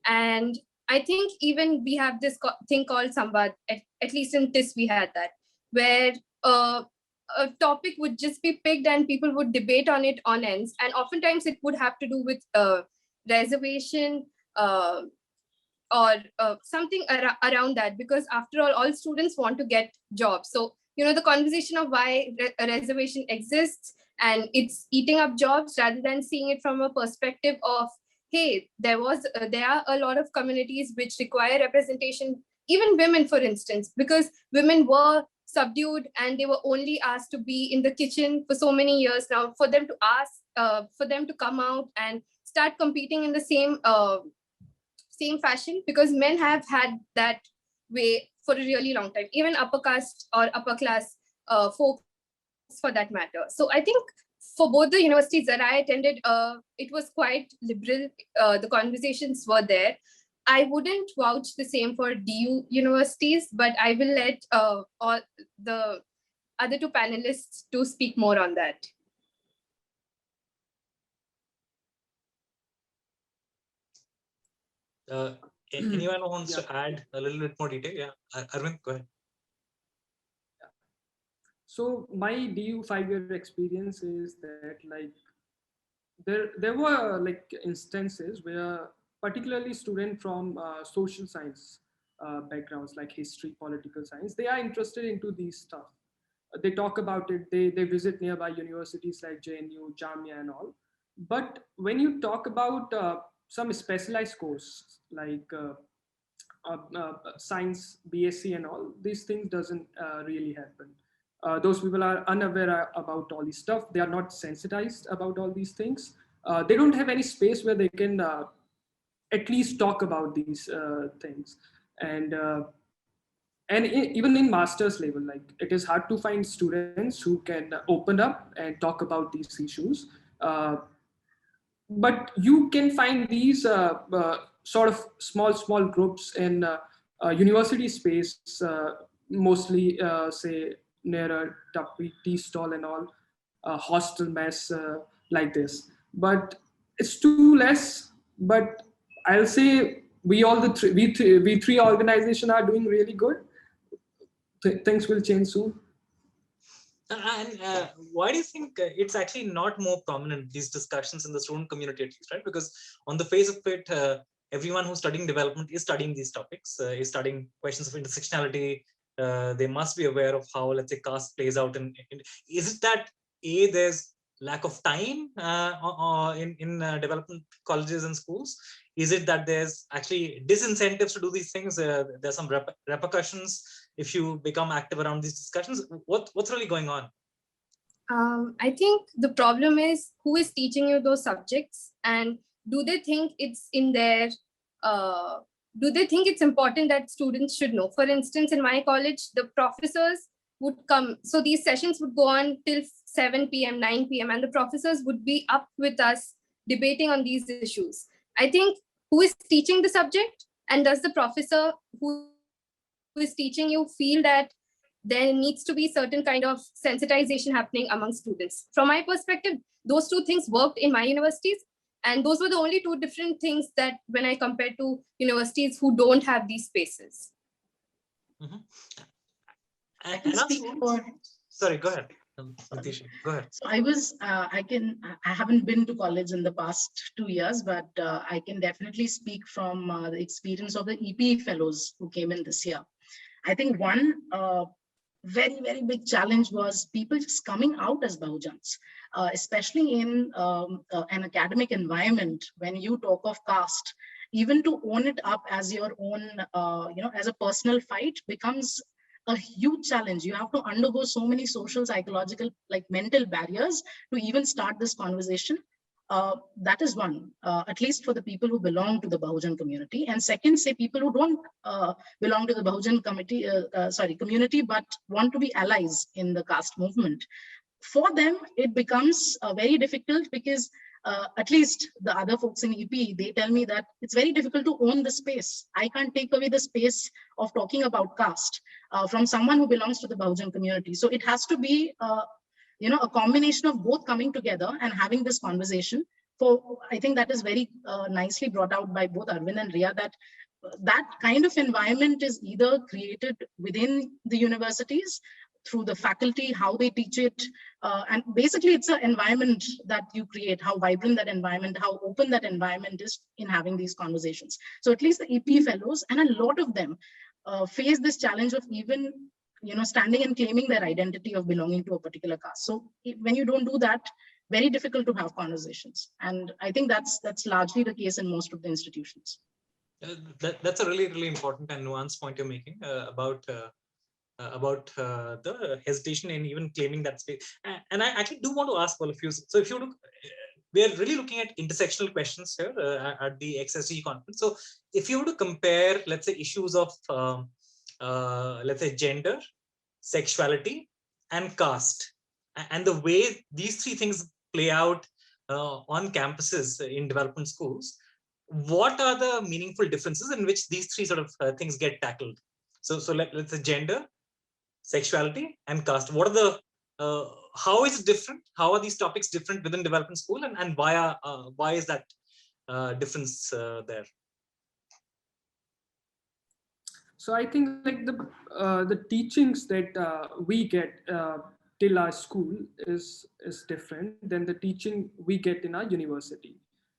And I think even we have this thing called Samvad, at least in TIS we had that, where a topic would just be picked and people would debate on it on ends. And oftentimes it would have to do with reservation or something around that, because after all students want to get jobs. So, the conversation of why a reservation exists and it's eating up jobs, rather than seeing it from a perspective of, hey, there are a lot of communities which require representation, even women, for instance, because women were subdued and they were only asked to be in the kitchen for so many years now. For them to come out and start competing in the same fashion, because men have had that way for a really long time, even upper caste or upper class folks for that matter. So I think for both the universities that I attended, it was quite liberal. The conversations were there. I wouldn't vouch the same for DU universities, but I will let all the other two panelists to speak more on that. Anyone who wants to add a little bit more detail? Yeah, Arvind, go ahead. So my DU 5-year experience is that, like, there were like instances where particularly students from social science backgrounds like history, political science, they are interested into these stuff. They talk about it, they visit nearby universities like JNU, Jamia and all. But when you talk about some specialized course like science, BSc and all, these things doesn't really happen. Those people are unaware about all these stuff. They are not sensitized about all these things. They don't have any space where they can at least talk about these things. And even in master's level, like, it is hard to find students who can open up and talk about these issues. But you can find these sort of small groups in university space, mostly say near a tea stall and all, hostel mess like this. But it's too less. But I'll say we three organizations are doing really good. Things will change soon. And why do you think it's actually not more prominent, these discussions in the student community, at least, right? Because on the face of it, everyone who's studying development is studying these topics, is studying questions of intersectionality. They must be aware of how, let's say, caste plays out. Is it that there's lack of time in development colleges and schools? Is it that there's actually disincentives to do these things? There's some repercussions if you become active around these discussions. What's really going on? I think the problem is who is teaching you those subjects, and do they think it's in their do they think it's important that students should know? For instance, in my college, the professors would come. So these sessions would go on till 7 p.m., 9 p.m., and the professors would be up with us debating on these issues. I think who is teaching the subject, and does the professor who is teaching you feel that there needs to be certain kind of sensitization happening among students? From my perspective, those two things worked in my universities, and those were the only two different things that when I compare to universities who don't have these spaces. Mm-hmm. I can speak for. Sorry, go ahead. Nitisha, go ahead. So I haven't been to college in the past 2 years, but I can definitely speak from the experience of the EP fellows who came in this year. I think one very, very big challenge was people just coming out as Bahujans, especially in an academic environment. When you talk of caste, even to own it up as your own, as a personal fight becomes a huge challenge. You have to undergo so many social, psychological, like mental barriers to even start this conversation. That is one, at least for the people who belong to the Bahujan community. And second, say people who don't belong to the Bahujan community, but want to be allies in the caste movement. For them, it becomes very difficult because at least the other folks in EP, they tell me that it's very difficult to own the space. I can't take away the space of talking about caste from someone who belongs to the Bahujan community. So it has to be a combination of both coming together and having this conversation. I think that is very nicely brought out by both Arvind and Ria, that that kind of environment is either created within the universities through the faculty, how they teach it. And basically it's an environment that you create, how vibrant that environment, how open that environment is in having these conversations. So at least the EP fellows, and a lot of them face this challenge of even standing and claiming their identity of belonging to a particular caste. So when you don't do that, very difficult to have conversations. And I think that's largely the case in most of the institutions. That's a really, really important and nuanced point you're making about the hesitation in even claiming that space. And I actually do want to ask all of you. So if you look, we are really looking at intersectional questions here at the xSDG conference. So if you were to compare, let's say, issues of let's say gender, sexuality, and caste, and the way these three things play out on campuses in development schools, what are the meaningful differences in which these three sort of things get tackled? So let's say gender, sexuality, and caste. What are the how is it different? How are these topics different within development school, and why is that difference there? So I think like the teachings that we get till our school is different than the teaching we get in our university.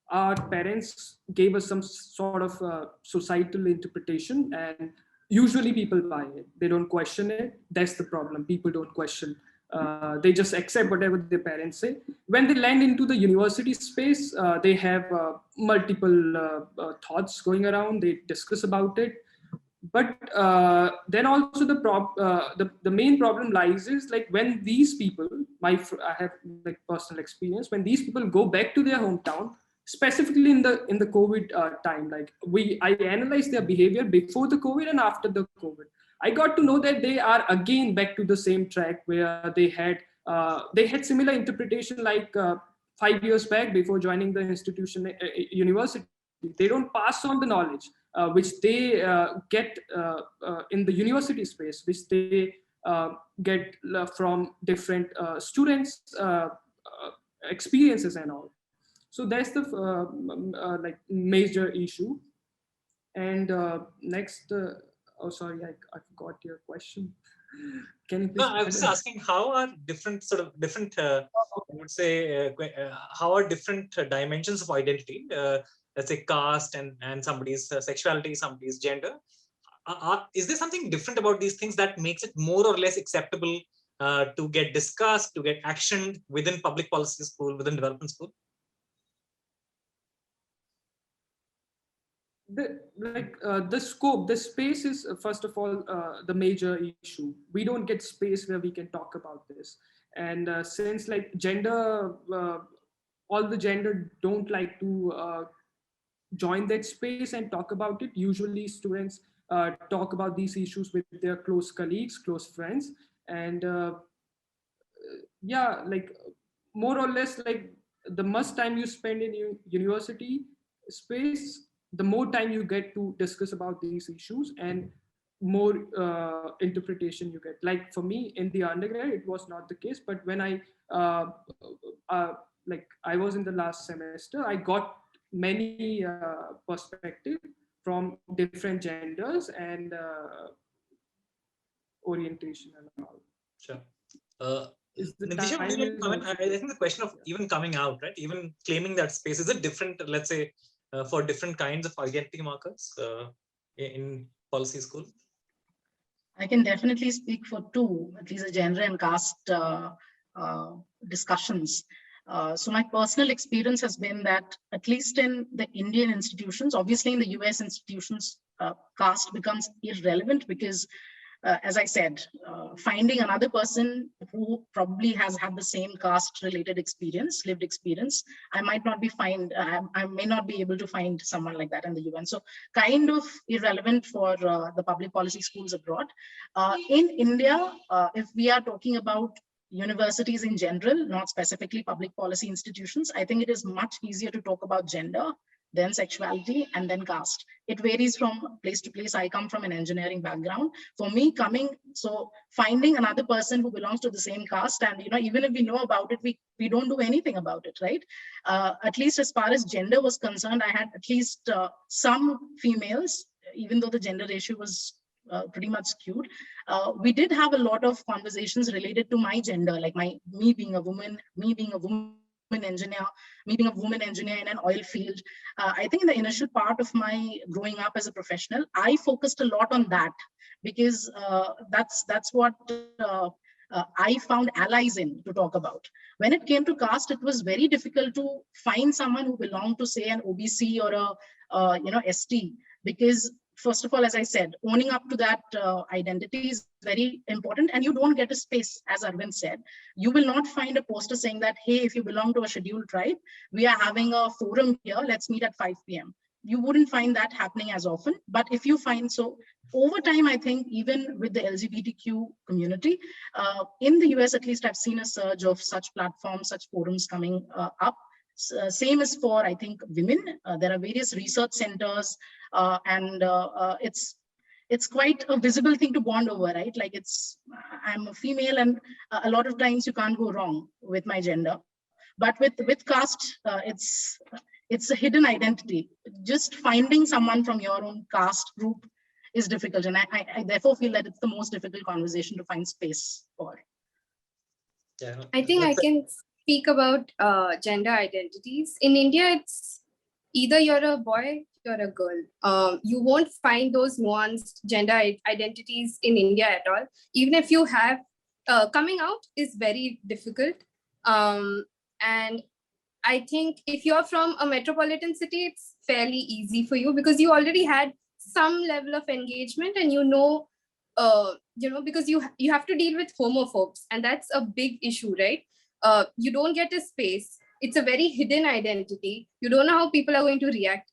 Our parents gave us some sort of societal interpretation, and usually people buy it. They don't question it. That's the problem. People don't question. They just accept whatever their parents say. When they land into the university space, they have multiple thoughts going around. They discuss about it. But then also the main problem lies is like when these people, I have like personal experience, when these people go back to their hometown, specifically in the COVID time, like I analyzed their behavior before the COVID and after the COVID. I got to know that they are again back to the same track where they had similar interpretation like 5 years back before joining the institution university. They don't pass on the knowledge which they get in the university space, which they get from different students' experiences and all. So that's the like major issue. And next, oh sorry, I forgot your question. Can you please? No, I was just asking how are different I would say how are different dimensions of identity, let's say caste and somebody's sexuality, somebody's gender. Is there something different about these things that makes it more or less acceptable to get discussed, to get actioned within public policy school, within development school? The scope, the space is first of all the major issue. We don't get space where we can talk about this, and since like gender, all the gender don't like to join that space and talk about it. Usually students talk about these issues with their close colleagues, close friends, And yeah, like more or less, like the much time you spend in university space, the more time you get to discuss about these issues, and more interpretation you get. Like for me in the undergrad, it was not the case, but when uh, like I was in the last semester, I got many perspective from different genders and orientation and all. Sure. Nitisha, I think the question of even coming out, right? Even claiming that space, is it different, let's say, for different kinds of identity markers in policy school? I can definitely speak for two, at least the gender and caste discussions. So my personal experience has been that, at least in the Indian institutions, obviously in the US institutions, caste becomes irrelevant because as I said, finding another person who probably has had the same caste-related experience, lived experience, I might not be I may not be able to find someone like that in the UN. So kind of irrelevant for the public policy schools abroad. In India, if we are talking about universities in general, not specifically public policy institutions, I think it is much easier to talk about gender, then sexuality, and then caste. It varies from place to place. I come from an engineering background. For me, finding another person who belongs to the same caste, and even if we know about it, we don't do anything about it, right? At least as far as gender was concerned, I had at least some females, even though the gender ratio was pretty much skewed. We did have a lot of conversations related to my gender, like me being a woman engineer, me being a woman engineer in an oil field. I think in the initial part of my growing up as a professional, I focused a lot on that because that's what I found allies in to talk about. When it came to caste, it was very difficult to find someone who belonged to, say, an OBC or a ST, because first of all, as I said, owning up to that identity is very important, and you don't get a space, as Arvind said. You will not find a poster saying that, hey, if you belong to a scheduled tribe, we are having a forum here, let's meet at 5 p.m. You wouldn't find that happening as often. But if you find, so over time, I think even with the LGBTQ community, in the US at least, I've seen a surge of such platforms, such forums coming up. Same as for, I think, women. There are various research centers, and it's quite a visible thing to bond over, right? Like I'm a female, and a lot of times you can't go wrong with my gender. But with caste, it's a hidden identity. Just finding someone from your own caste group is difficult, and I therefore feel that it's the most difficult conversation to find space for. Yeah, I think I can speak about gender identities. In India, it's either you're a boy, you're a girl. You won't find those nuanced gender identities in India at all. Even if you have, coming out is very difficult. And I think if you're from a metropolitan city, it's fairly easy for you because you already had some level of engagement, and because you have to deal with homophobes, and that's a big issue, right? You don't get a space. It's a very hidden identity. You don't know how people are going to react.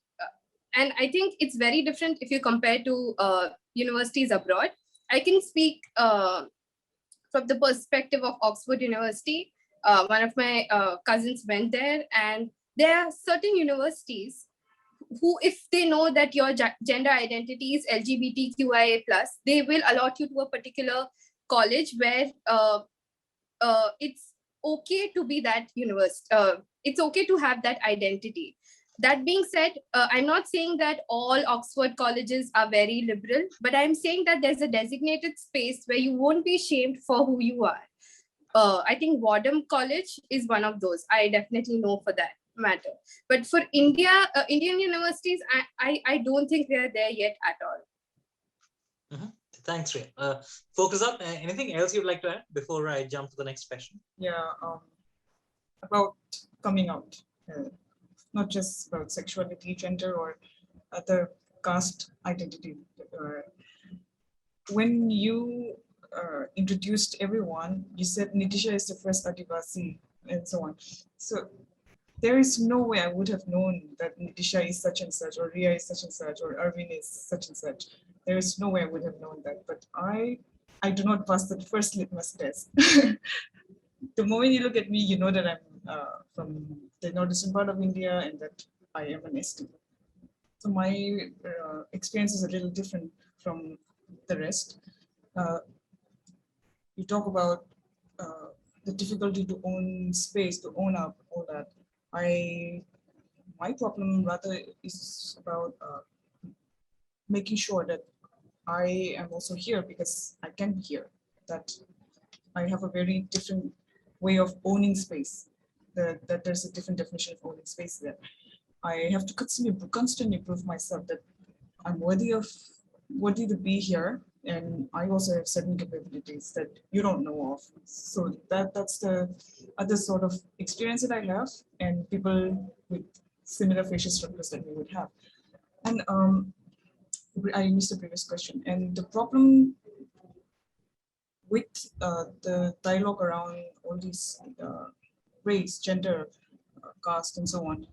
And I think it's very different if you compare to universities abroad. I can speak from the perspective of Oxford University. One of my cousins went there, and there are certain universities who, if they know that your gender identity is LGBTQIA+, they will allot you to a particular college where it's okay to be that university. It's okay to have that identity. That being said, I'm not saying that all Oxford colleges are very liberal, but I'm saying that there's a designated space where you won't be shamed for who you are. I think Wadham College is one of those. I definitely know for that matter. But for Indian universities, I don't think they're there yet at all. Mm-hmm. Thanks, Ray. Phokrizat, anything else you'd like to add before I jump to the next question? Yeah, about coming out, not just about sexuality, gender, or other caste identity. When you introduced everyone, you said Neetisha is the first Adivasi and so on. So there is no way I would have known that Neetisha is such and such, or Ria is such and such, or Arvind is such and such. There is no way I would have known that. But I I do not pass the first litmus test. The moment you look at me, you know that I'm from the northeastern part of India and that I am an ST. So my experience is a little different from the rest. You talk about the difficulty to own space, to own up, all that. My problem rather is about making sure that I am also here because I can be here, that I have a very different way of owning space, that there's a different definition of owning space there. I have to constantly prove myself that I'm worthy to be here, and I also have certain capabilities that you don't know of. So that's the other sort of experience that I have, and people with similar facial structures that we would have. And I missed the previous question. And the problem with the dialogue around all these race, gender, caste, and so on,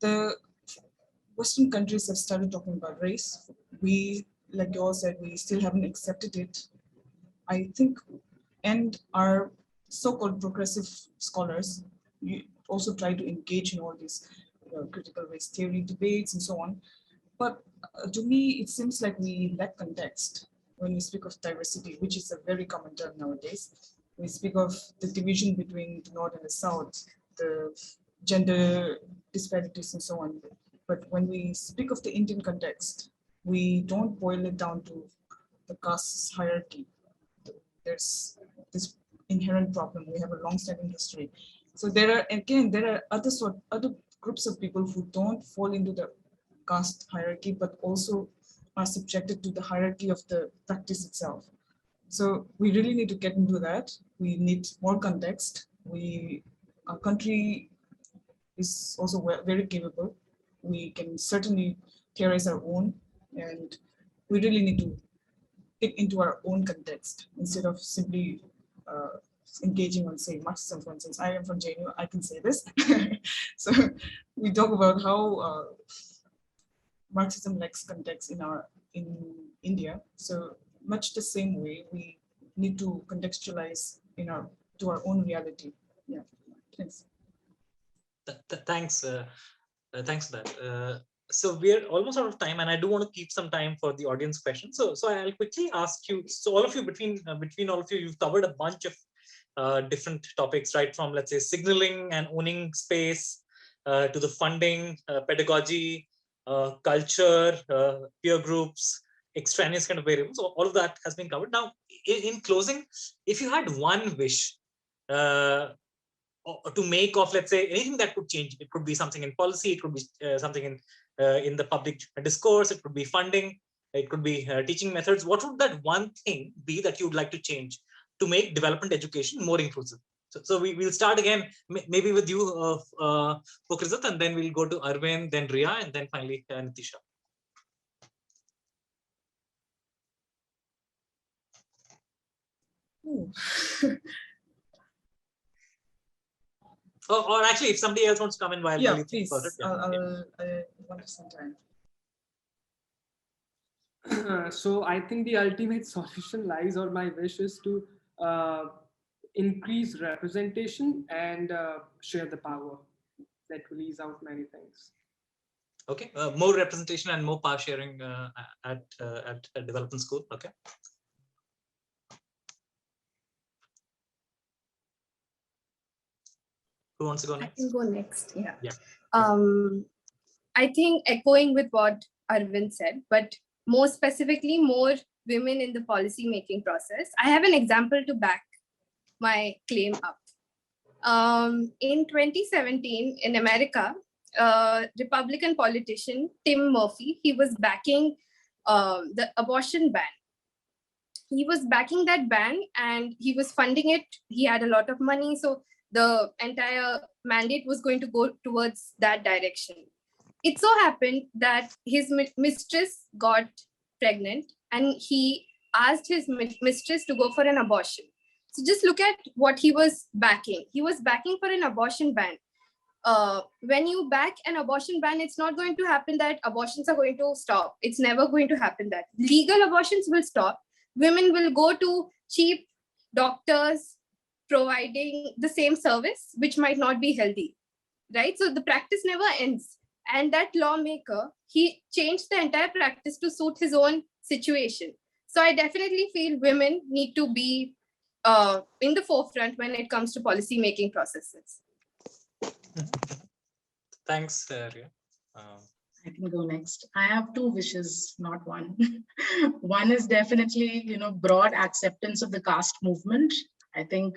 the Western countries have started talking about race. We, like you all said, we still haven't accepted it. I think, and our so-called progressive scholars also try to engage in all these critical race theory debates and so on. But to me, it seems like we lack context when we speak of diversity, which is a very common term nowadays. We speak of the division between the North and the South, the gender disparities and so on. But when we speak of the Indian context, we don't boil it down to the caste hierarchy. There's this inherent problem. We have a long-standing history. So there are other groups of people who don't fall into the caste hierarchy, but also are subjected to the hierarchy of the practice itself. So we really need to get into that. We need more context. Our country is also very capable. We can certainly theorize our own, and we really need to dig into our own context instead of simply engaging on, say, Marxism, for instance. I am from JNU, I can say this. So we talk about how Marxism lacks context in India. So much the same way, we need to contextualize to our own reality. Yeah, thanks. Thanks for that. So we're almost out of time, and I do want to keep some time for the audience questions. So I'll quickly ask you. So all of you, between all of you, you've covered a bunch of different topics, right? From, let's say, signaling and owning space to the funding, pedagogy, culture, peer groups, extraneous kind of variables. So all of that has been covered. Now, in closing, if you had one wish to make of, let's say, anything that could change, it could be something in policy, it could be something in the public discourse, it could be funding, it could be teaching methods. What would that one thing be that you'd like to change to make development education more inclusive? So we'll start again, maybe with you, Phokrizat, and then we'll go to Arvind, then Ria, and then finally Neetisha. Or actually, if somebody else wants to come in while yeah, you please. think about it. I want some time. So I think the ultimate solution lies, or my wish is to increase representation and share the power. That will ease out many things. Okay, more representation and more power sharing at development school. Okay. Who wants to go next? I can go next. Yeah. Yeah. I think echoing with what Arvind said, but more specifically, more women in the policy making process. I have an example to back my claim up. In 2017 in America, Republican politician Tim Murphy, he was backing the abortion ban. He was backing that ban and he was funding it. He had a lot of money. So the entire mandate was going to go towards that direction. It so happened that his mistress got pregnant and he asked his mistress to go for an abortion. So just look at what he was backing. He was backing for an abortion ban. When you back an abortion ban, it's not going to happen that abortions are going to stop. It's never going to happen that legal abortions will stop, women will go to cheap doctors providing the same service, which might not be healthy, right? So the practice never ends. And that lawmaker, he changed the entire practice to suit his own situation. So I definitely feel women need to be in the forefront when it comes to policy making processes. Thanks, Ria. I can go next. I have two wishes, not one. One is definitely, broad acceptance of the caste movement. I think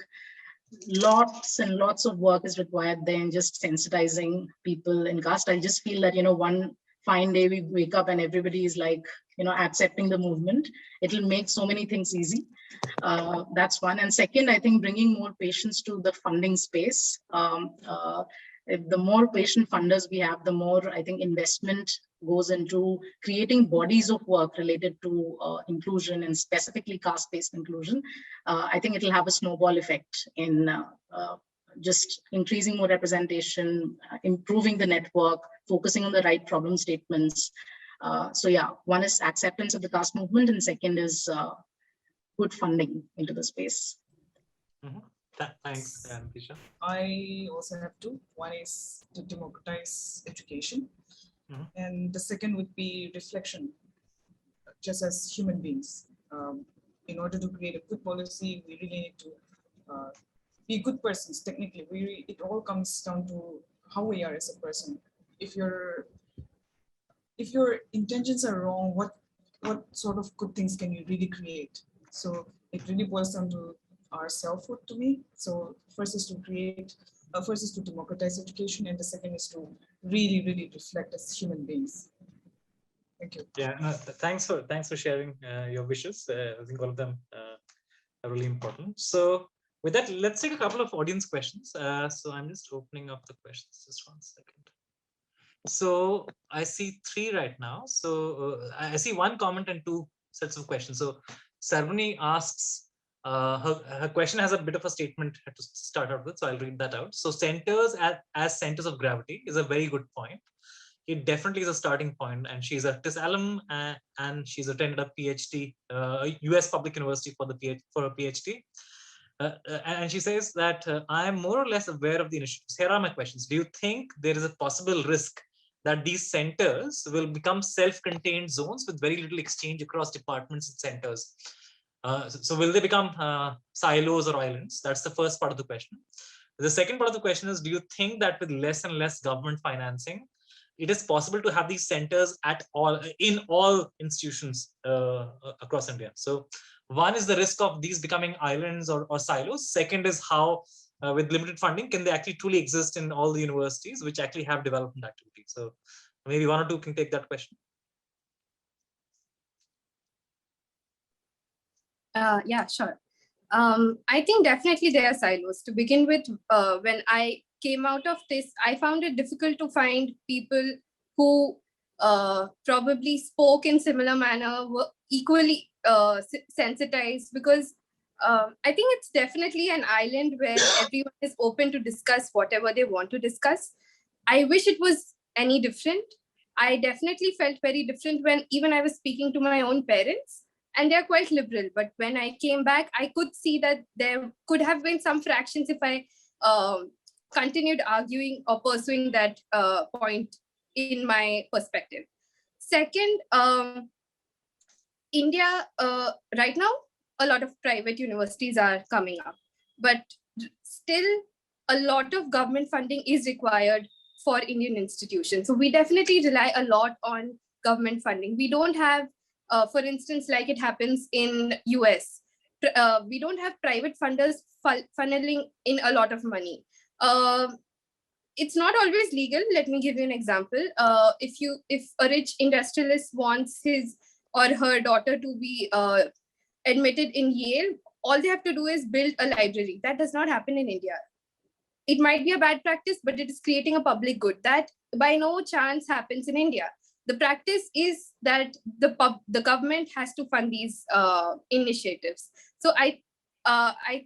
lots and lots of work is required there in just sensitizing people in caste. I just feel that, one fine day we wake up and everybody is like, accepting the movement. It'll make so many things easy. That's one. And second, I think bringing more patients to the funding space. The more patient funders we have, the more I think investment goes into creating bodies of work related to inclusion and specifically caste-based inclusion. I think it'll have a snowball effect in just increasing more representation, improving the network, focusing on the right problem statements. So yeah, one is acceptance of the caste movement, and second is good funding into the space. Mm-hmm. Thanks, Neetisha. I also have two. One is to democratize education, and the second would be reflection, just as human beings. In order to create a good policy, we really need to be good persons. Technically, it all comes down to how we are as a person. If your intentions are wrong, what sort of good things can you really create? So it really boils down to our selfhood to me. So first is to democratize education, and the second is to really reflect as human beings. Thank you. Yeah, no, thanks for sharing your wishes. I think all of them are really important. So with that, let's take a couple of audience questions. So I'm just opening up the questions. Just 1 second. So I see 3 right now. So I see 1 comment and 2 sets of questions. So Sarvani asks, her question has a bit of a statement to start out with, so I'll read that out. So centers as centers of gravity is a very good point. It definitely is a starting point, and she's a TIS alum, and she's attended a PhD, US Public University for a PhD. And she says that I am more or less aware of the initiatives. Here are my questions. Do you think there is a possible risk that these centers will become self-contained zones with very little exchange across departments and centers? So will they become silos or islands? That's the first part of the question. The second part of the question is, do you think that with less and less government financing, it is possible to have these centers in all institutions across India? So one is the risk of these becoming islands or silos. Second is how, with limited funding, can they actually truly exist in all the universities which actually have development activities? So maybe 1 or 2 can take that question. Yeah, sure. I think definitely there are silos. To begin with, when I came out of this, I found it difficult to find people who probably spoke in similar manner, were equally sensitized, because I think it's definitely an island where everyone is open to discuss whatever they want to discuss. I wish it was any different. I definitely felt very different when even I was speaking to my own parents, and they're quite liberal. But when I came back, I could see that there could have been some fractions if I continued arguing or pursuing that point in my perspective. Second, India, right now, a lot of private universities are coming up, but still a lot of government funding is required for Indian institutions. So we definitely rely a lot on government funding. We don't have, for instance, like it happens in US, we don't have private funders funneling in a lot of money. It's not always legal. Let me give you an example. If a rich industrialist wants his or her daughter to be admitted in Yale, all they have to do is build a library. That does not happen in India. It might be a bad practice, but it is creating a public good that by no chance happens in India. The practice is that the government has to fund these initiatives. So I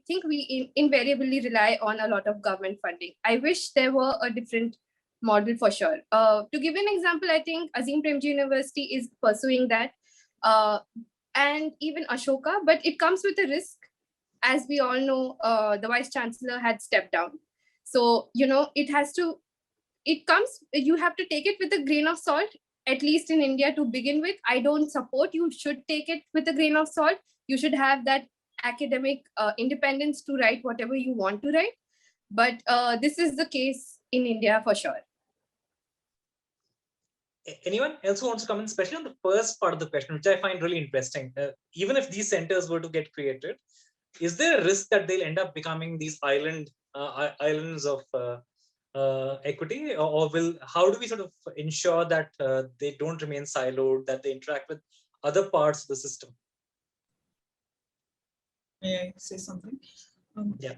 think we invariably rely on a lot of government funding. I wish there were a different model for sure. To give an example, I think Azim Premji University is pursuing that. and even Ashoka, but it comes with a risk. As we all know, the Vice Chancellor had stepped down. So, you have to take it with a grain of salt, at least in India to begin with. I don't support, you should take it with a grain of salt. You should have that academic independence to write whatever you want to write. But this is the case in India for sure. Anyone else who wants to comment, especially on the first part of the question, which I find really interesting? Even if these centers were to get created, is there a risk that they'll end up becoming these islands of equity, or how do we sort of ensure that they don't remain siloed, that they interact with other parts of the system? May I say something? Yeah.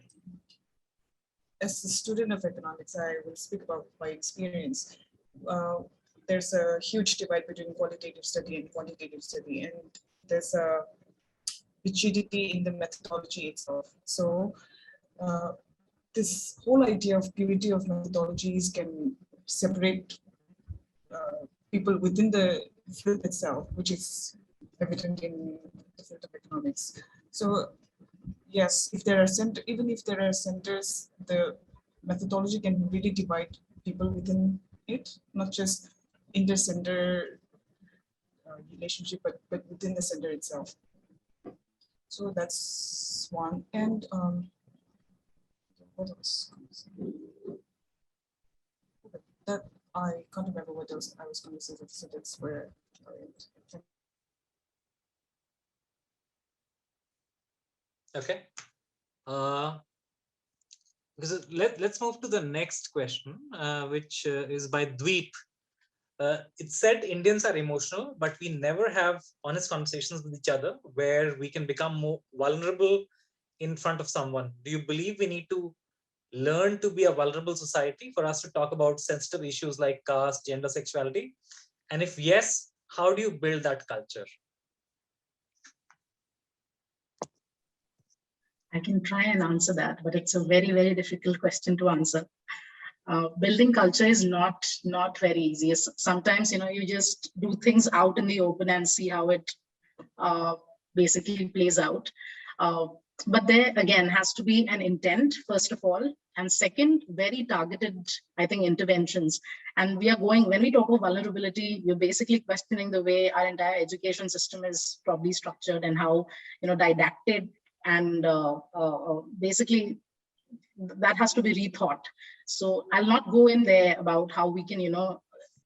As a student of economics, I will speak about my experience. There's a huge divide between qualitative study and quantitative study, and there's a rigidity in the methodology itself. So this whole idea of purity of methodologies can separate people within the field itself, which is evident in the field of economics. So yes, even if there are centers, the methodology can really divide people within it, not just inter-center relationship, but within the center itself. So that's one. And what else? That I can't remember what else I was going to say. So that's where. Okay. Because let's move to the next question, which is by Dweep. It said Indians are emotional, but we never have honest conversations with each other where we can become more vulnerable in front of someone. Do you believe we need to learn to be a vulnerable society for us to talk about sensitive issues like caste, gender, sexuality? And if yes, how do you build that culture? I can try and answer that, but it's a very, very difficult question to answer. Building culture is not very easy. Sometimes, you just do things out in the open and see how it basically plays out. But there again has to be an intent, first of all, and second, very targeted, I think, interventions. And when we talk of vulnerability, we're basically questioning the way our entire education system is probably structured and how, didactic, and basically that has to be rethought. So I'll not go in there about how we can,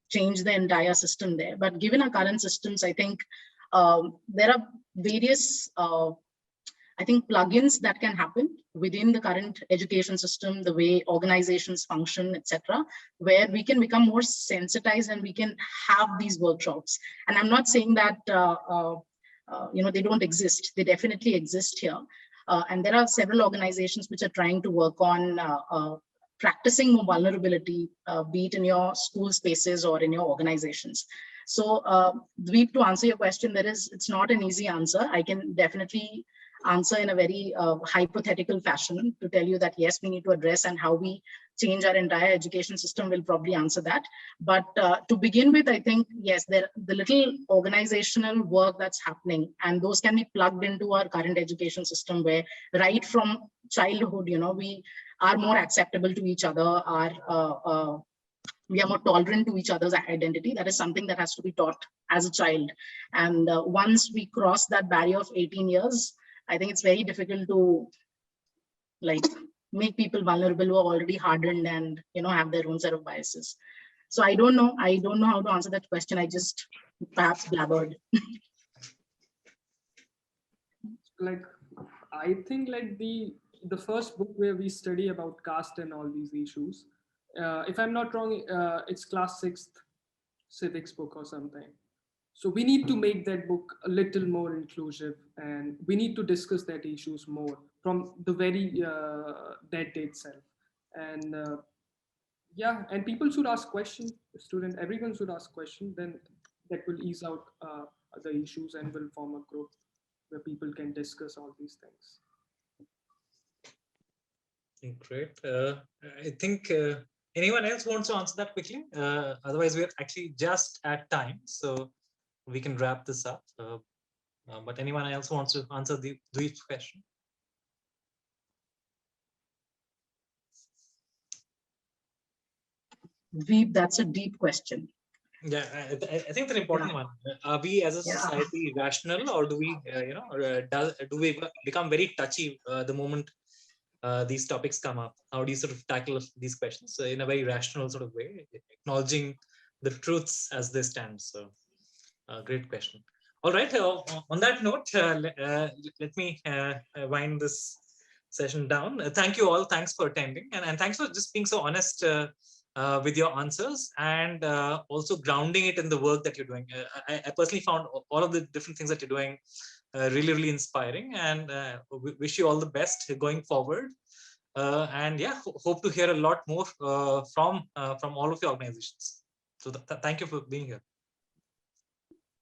change the entire system there. But given our current systems, I think there are various, I think, plugins that can happen within the current education system, the way organizations function, etc., where we can become more sensitized and we can have these workshops. And I'm not saying that they don't exist. They definitely exist here. And there are several organizations which are trying to work on practicing more vulnerability, be it in your school spaces or in your organizations. So, Dweep, to answer your question, it's not an easy answer. I can definitely answer in a very hypothetical fashion to tell you that, yes, we need to address, and how we change our entire education system will probably answer that. But to begin with, I think, yes, the little organizational work that's happening, and those can be plugged into our current education system, where right from childhood, we are more acceptable to each other, we are more tolerant to each other's identity. That is something that has to be taught as a child. And once we cross that barrier of 18 years, I think it's very difficult to make people vulnerable who are already hardened and have their own set of biases. So I don't know how to answer that question. I just perhaps blabbered. I think the first book where we study about caste and all these issues, if I'm not wrong, it's class 6th civics book or something. So we need to make that book a little more inclusive, and we need to discuss that issues more from the very that day itself. And yeah, and people should ask questions. Everyone should ask questions. Then that will ease out the issues and will form a group where people can discuss all these things. Great. I think anyone else wants to answer that quickly? Otherwise, we're actually just at time, so we can wrap this up. But anyone else wants to answer the Dweep's question? Veep, that's a deep question. Yeah, I think it's an important one. Are we as a society rational, or do we, do we become very touchy the moment these topics come up? How do you sort of tackle these questions in a very rational sort of way, acknowledging the truths as they stand? So, great question. All right. On that note, let me wind this session down. Thank you all. Thanks for attending, and thanks for just being so honest with your answers, and also grounding it in the work that you're doing. I personally found all of the different things that you're doing really, really inspiring, and wish you all the best going forward. And yeah, hope to hear a lot more from all of your organizations. So thank you for being here.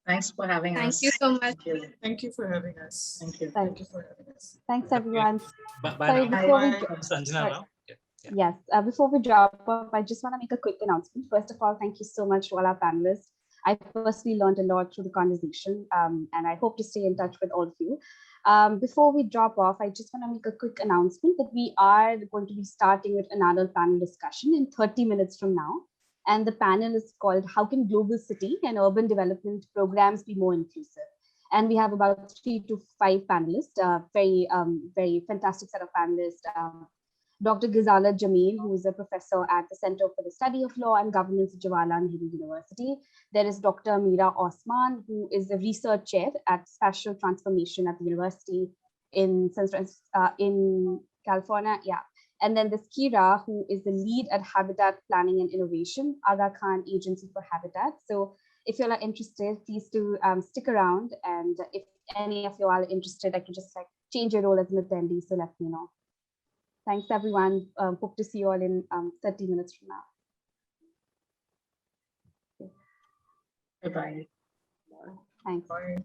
Thanks for having us. Thank you so much. Thank you. Thank you for having us. Thank you. Thank you for having us. Thanks, everyone. Bye Sorry, now. before we Sanjana now. Yeah. Yes, before we drop off, I just want to make a quick announcement. First of all, thank you so much to all our panelists. I personally learned a lot through the conversation, and I hope to stay in touch with all of you. Before we drop off, I just want to make a quick announcement that we are going to be starting with another panel discussion in 30 minutes from now. And the panel is called How Can Global City and Urban Development Programs Be More Inclusive? And we have about 3 to 5 panelists, very fantastic set of panelists. Dr. Ghazala Jameel, who is a professor at the Center for the Study of Law and Governance at Jawaharlal Nehru University. There is Dr. Mira Osman, who is a research chair at Spatial Transformation at the University in California. Yeah. And then there's Kira, who is the lead at Habitat Planning and Innovation, Aga Khan Agency for Habitat. So if you all are interested, please do stick around. And if any of you are interested, I can just change your role as an attendee. So let me know. Thanks, everyone. Hope to see you all in 30 minutes from now. Bye-bye. Thanks. Bye.